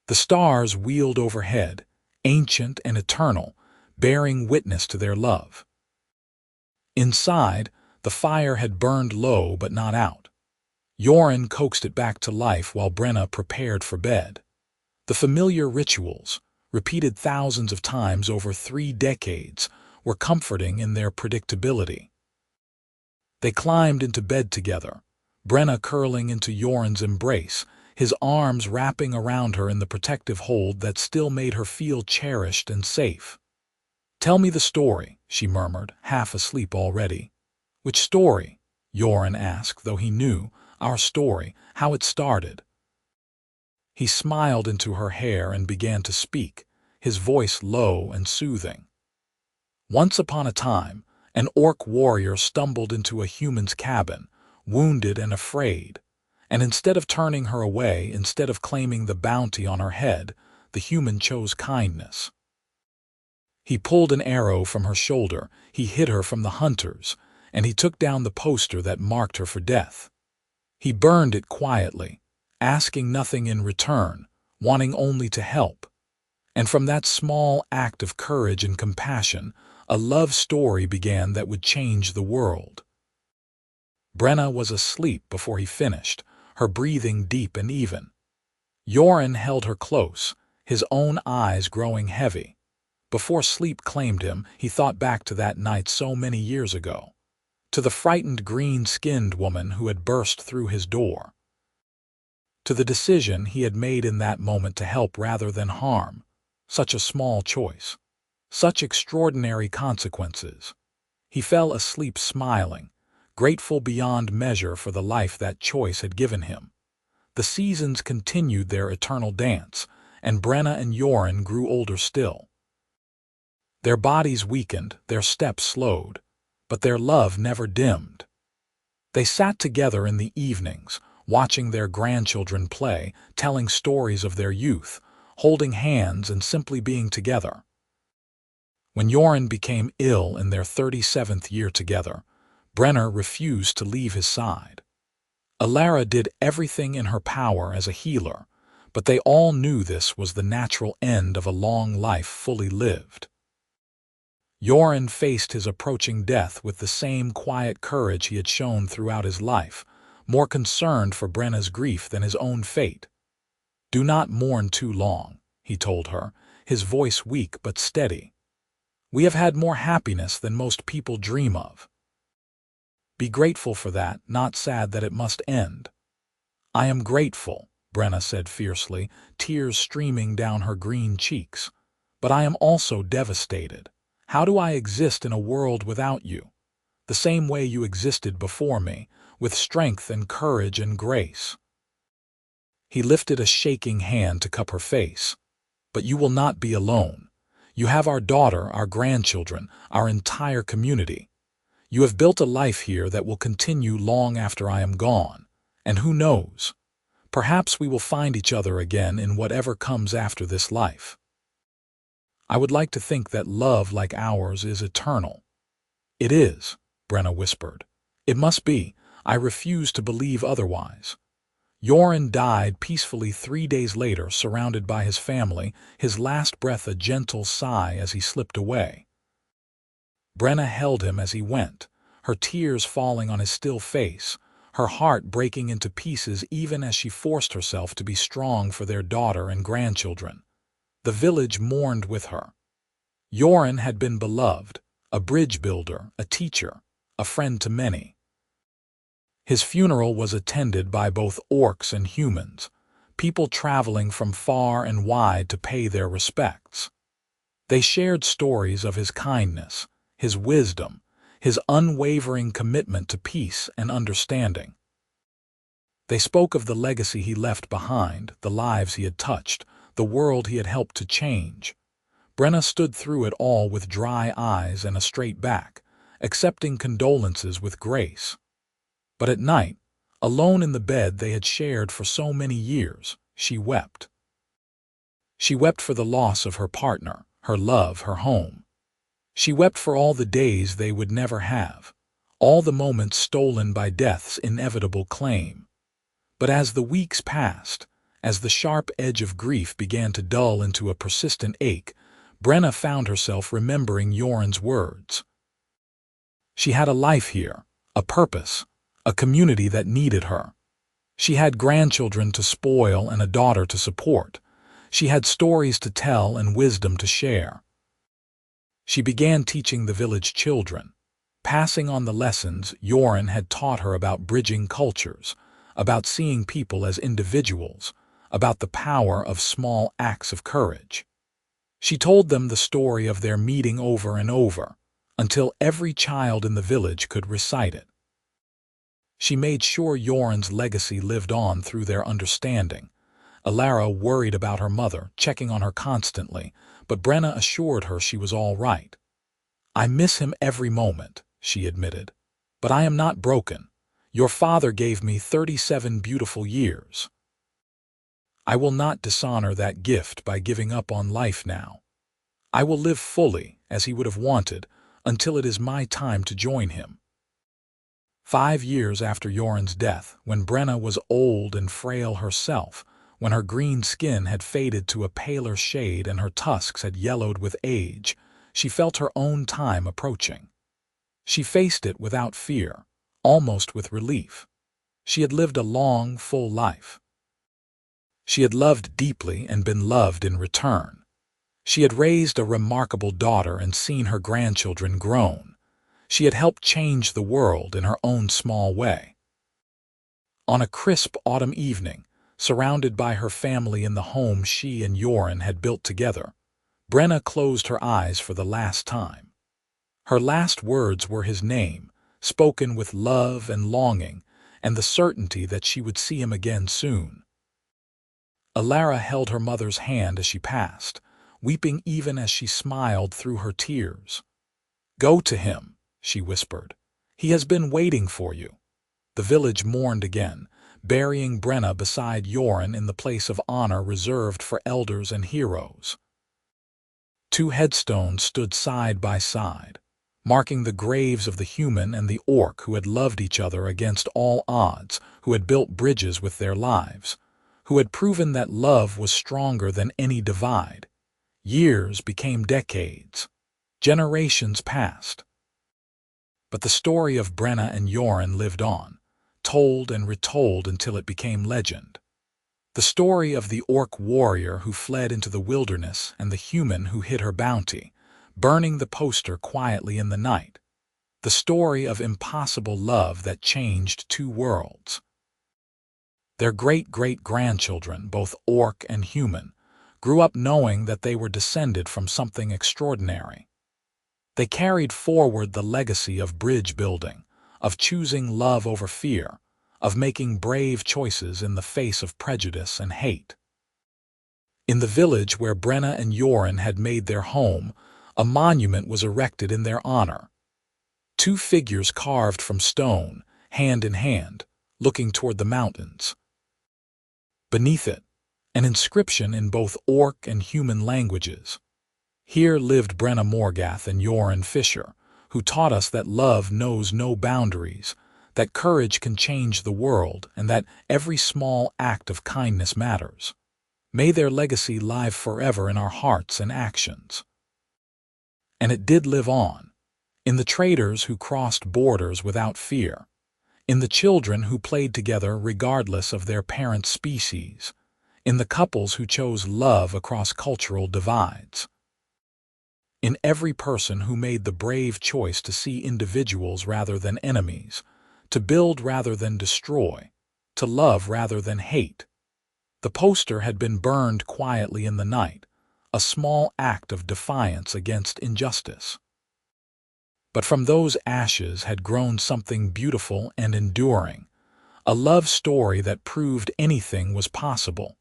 The stars wheeled overhead, ancient and eternal, bearing witness to their love. Inside, the fire had burned low but not out. Yoren coaxed it back to life while Brenna prepared for bed. The familiar rituals, repeated thousands of times over 3 decades, were comforting in their predictability. They climbed into bed together, Brenna curling into Yoren's embrace, his arms wrapping around her in the protective hold that still made her feel cherished and safe. "Tell me the story," she murmured, half asleep already. "Which story?" Yoren asked, though he knew. "Our story, how it started." He smiled into her hair and began to speak, his voice low and soothing. "Once upon a time, an orc warrior stumbled into a human's cabin, wounded and afraid, and instead of turning her away, instead of claiming the bounty on her head, the human chose kindness. He pulled an arrow from her shoulder, he hid her from the hunters, and he took down the poster that marked her for death. He burned it quietly, asking nothing in return, wanting only to help. And from that small act of courage and compassion, a love story began that would change the world." Brenna was asleep before he finished, her breathing deep and even. Yoren held her close, his own eyes growing heavy. Before sleep claimed him, he thought back to that night so many years ago, to the frightened green-skinned woman who had burst through his door, to the decision he had made in that moment to help rather than harm. Such a small choice, such extraordinary consequences. He fell asleep smiling, grateful beyond measure for the life that choice had given him. The seasons continued their eternal dance, and Brenna and Yoren grew older still. Their bodies weakened, their steps slowed, but their love never dimmed. They sat together in the evenings, watching their grandchildren play, telling stories of their youth, holding hands and simply being together. When Yoren became ill in their 37th year together, Brenna refused to leave his side. Alara did everything in her power as a healer, but they all knew this was the natural end of a long life fully lived. Yoren faced his approaching death with the same quiet courage he had shown throughout his life, more concerned for Brenna's grief than his own fate. "Do not mourn too long," he told her, his voice weak but steady. "We have had more happiness than most people dream of. Be grateful for that, not sad that it must end." "I am grateful," Brenna said fiercely, tears streaming down her green cheeks. "But I am also devastated. How do I exist in a world without you? The same way you existed before me, with strength and courage and grace." He lifted a shaking hand to cup her face. "But you will not be alone. You have our daughter, our grandchildren, our entire community. You have built a life here that will continue long after I am gone. And who knows? Perhaps we will find each other again in whatever comes after this life. I would like to think that love like ours is eternal." "It is," Brenna whispered. "It must be. I refuse to believe otherwise." Yoren died peacefully 3 days later, surrounded by his family, his last breath a gentle sigh as he slipped away. Brenna held him as he went, her tears falling on his still face, her heart breaking into pieces even as she forced herself to be strong for their daughter and grandchildren. The village mourned with her. Yoren had been beloved, a bridge builder, a teacher, a friend to many. His funeral was attended by both orcs and humans, people traveling from far and wide to pay their respects. They shared stories of his kindness, his wisdom, his unwavering commitment to peace and understanding. They spoke of the legacy he left behind, the lives he had touched, the world he had helped to change. Brenna stood through it all with dry eyes and a straight back, accepting condolences with grace. But at night, alone in the bed they had shared for so many years, she wept. She wept for the loss of her partner, her love, her home. She wept for all the days they would never have, all the moments stolen by death's inevitable claim. But as the weeks passed, as the sharp edge of grief began to dull into a persistent ache, Brenna found herself remembering Yoren's words. She had a life here, a purpose, a community that needed her. She had grandchildren to spoil and a daughter to support. She had stories to tell and wisdom to share. She began teaching the village children. passing on the lessons Yoren had taught her about bridging cultures, about seeing people as individuals, about the power of small acts of courage. She told them the story of their meeting over and over, until every child in the village could recite it. She made sure Yoren's legacy lived on through their understanding. Alara worried about her mother, checking on her constantly, but Brenna assured her she was all right. "I miss him every moment," she admitted. "But I am not broken. Your father gave me 37 beautiful years. I will not dishonor that gift by giving up on life now. I will live fully, as he would have wanted, until it is my time to join him." 5 years after Yoren's death, when Brenna was old and frail herself, when her green skin had faded to a paler shade and her tusks had yellowed with age, she felt her own time approaching. She faced it without fear, almost with relief. She had lived a long, full life. She had loved deeply and been loved in return. She had raised a remarkable daughter and seen her grandchildren grown. She had helped change the world in her own small way. On a crisp autumn evening, surrounded by her family in the home she and Yoren had built together, Brenna closed her eyes for the last time. Her last words were his name, spoken with love and longing, and the certainty that she would see him again soon. Alara held her mother's hand as she passed, weeping even as she smiled through her tears. "Go to him," she whispered. "He has been waiting for you." The village mourned again, burying Brenna beside Yoren in the place of honor reserved for elders and heroes. 2 headstones stood side by side, marking the graves of the human and the orc who had loved each other against all odds, who had built bridges with their lives, who had proven that love was stronger than any divide. Years became decades. Generations passed. But the story of Brenna and Yoren lived on, told and retold until it became legend. The story of the orc warrior who fled into the wilderness and the human who hid her bounty, burning the poster quietly in the night. The story of impossible love that changed 2 worlds. Their great-great-grandchildren, both orc and human, grew up knowing that they were descended from something extraordinary. They carried forward the legacy of bridge building, of choosing love over fear, of making brave choices in the face of prejudice and hate. In the village where Brenna and Yoren had made their home, a monument was erected in their honor. 2 figures carved from stone, hand in hand, looking toward the mountains. Beneath it, an inscription in both orc and human languages. Here lived Brenna Morgath and Yoren Fischer, who taught us that love knows no boundaries, that courage can change the world, and that every small act of kindness matters. May their legacy live forever in our hearts and actions. And it did live on, in the traders who crossed borders without fear, in the children who played together regardless of their parents' species, in the couples who chose love across cultural divides, in every person who made the brave choice to see individuals rather than enemies, to build rather than destroy, to love rather than hate. The poster had been burned quietly in the night, a small act of defiance against injustice. But from those ashes had grown something beautiful and enduring, a love story that proved anything was possible,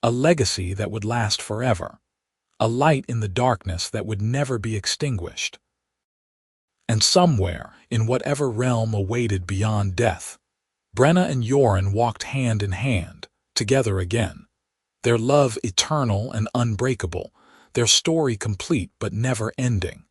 a legacy that would last forever, a light in the darkness that would never be extinguished. And somewhere, in whatever realm awaited beyond death, Brenna and Yoren walked hand in hand, together again, their love eternal and unbreakable, their story complete but never ending.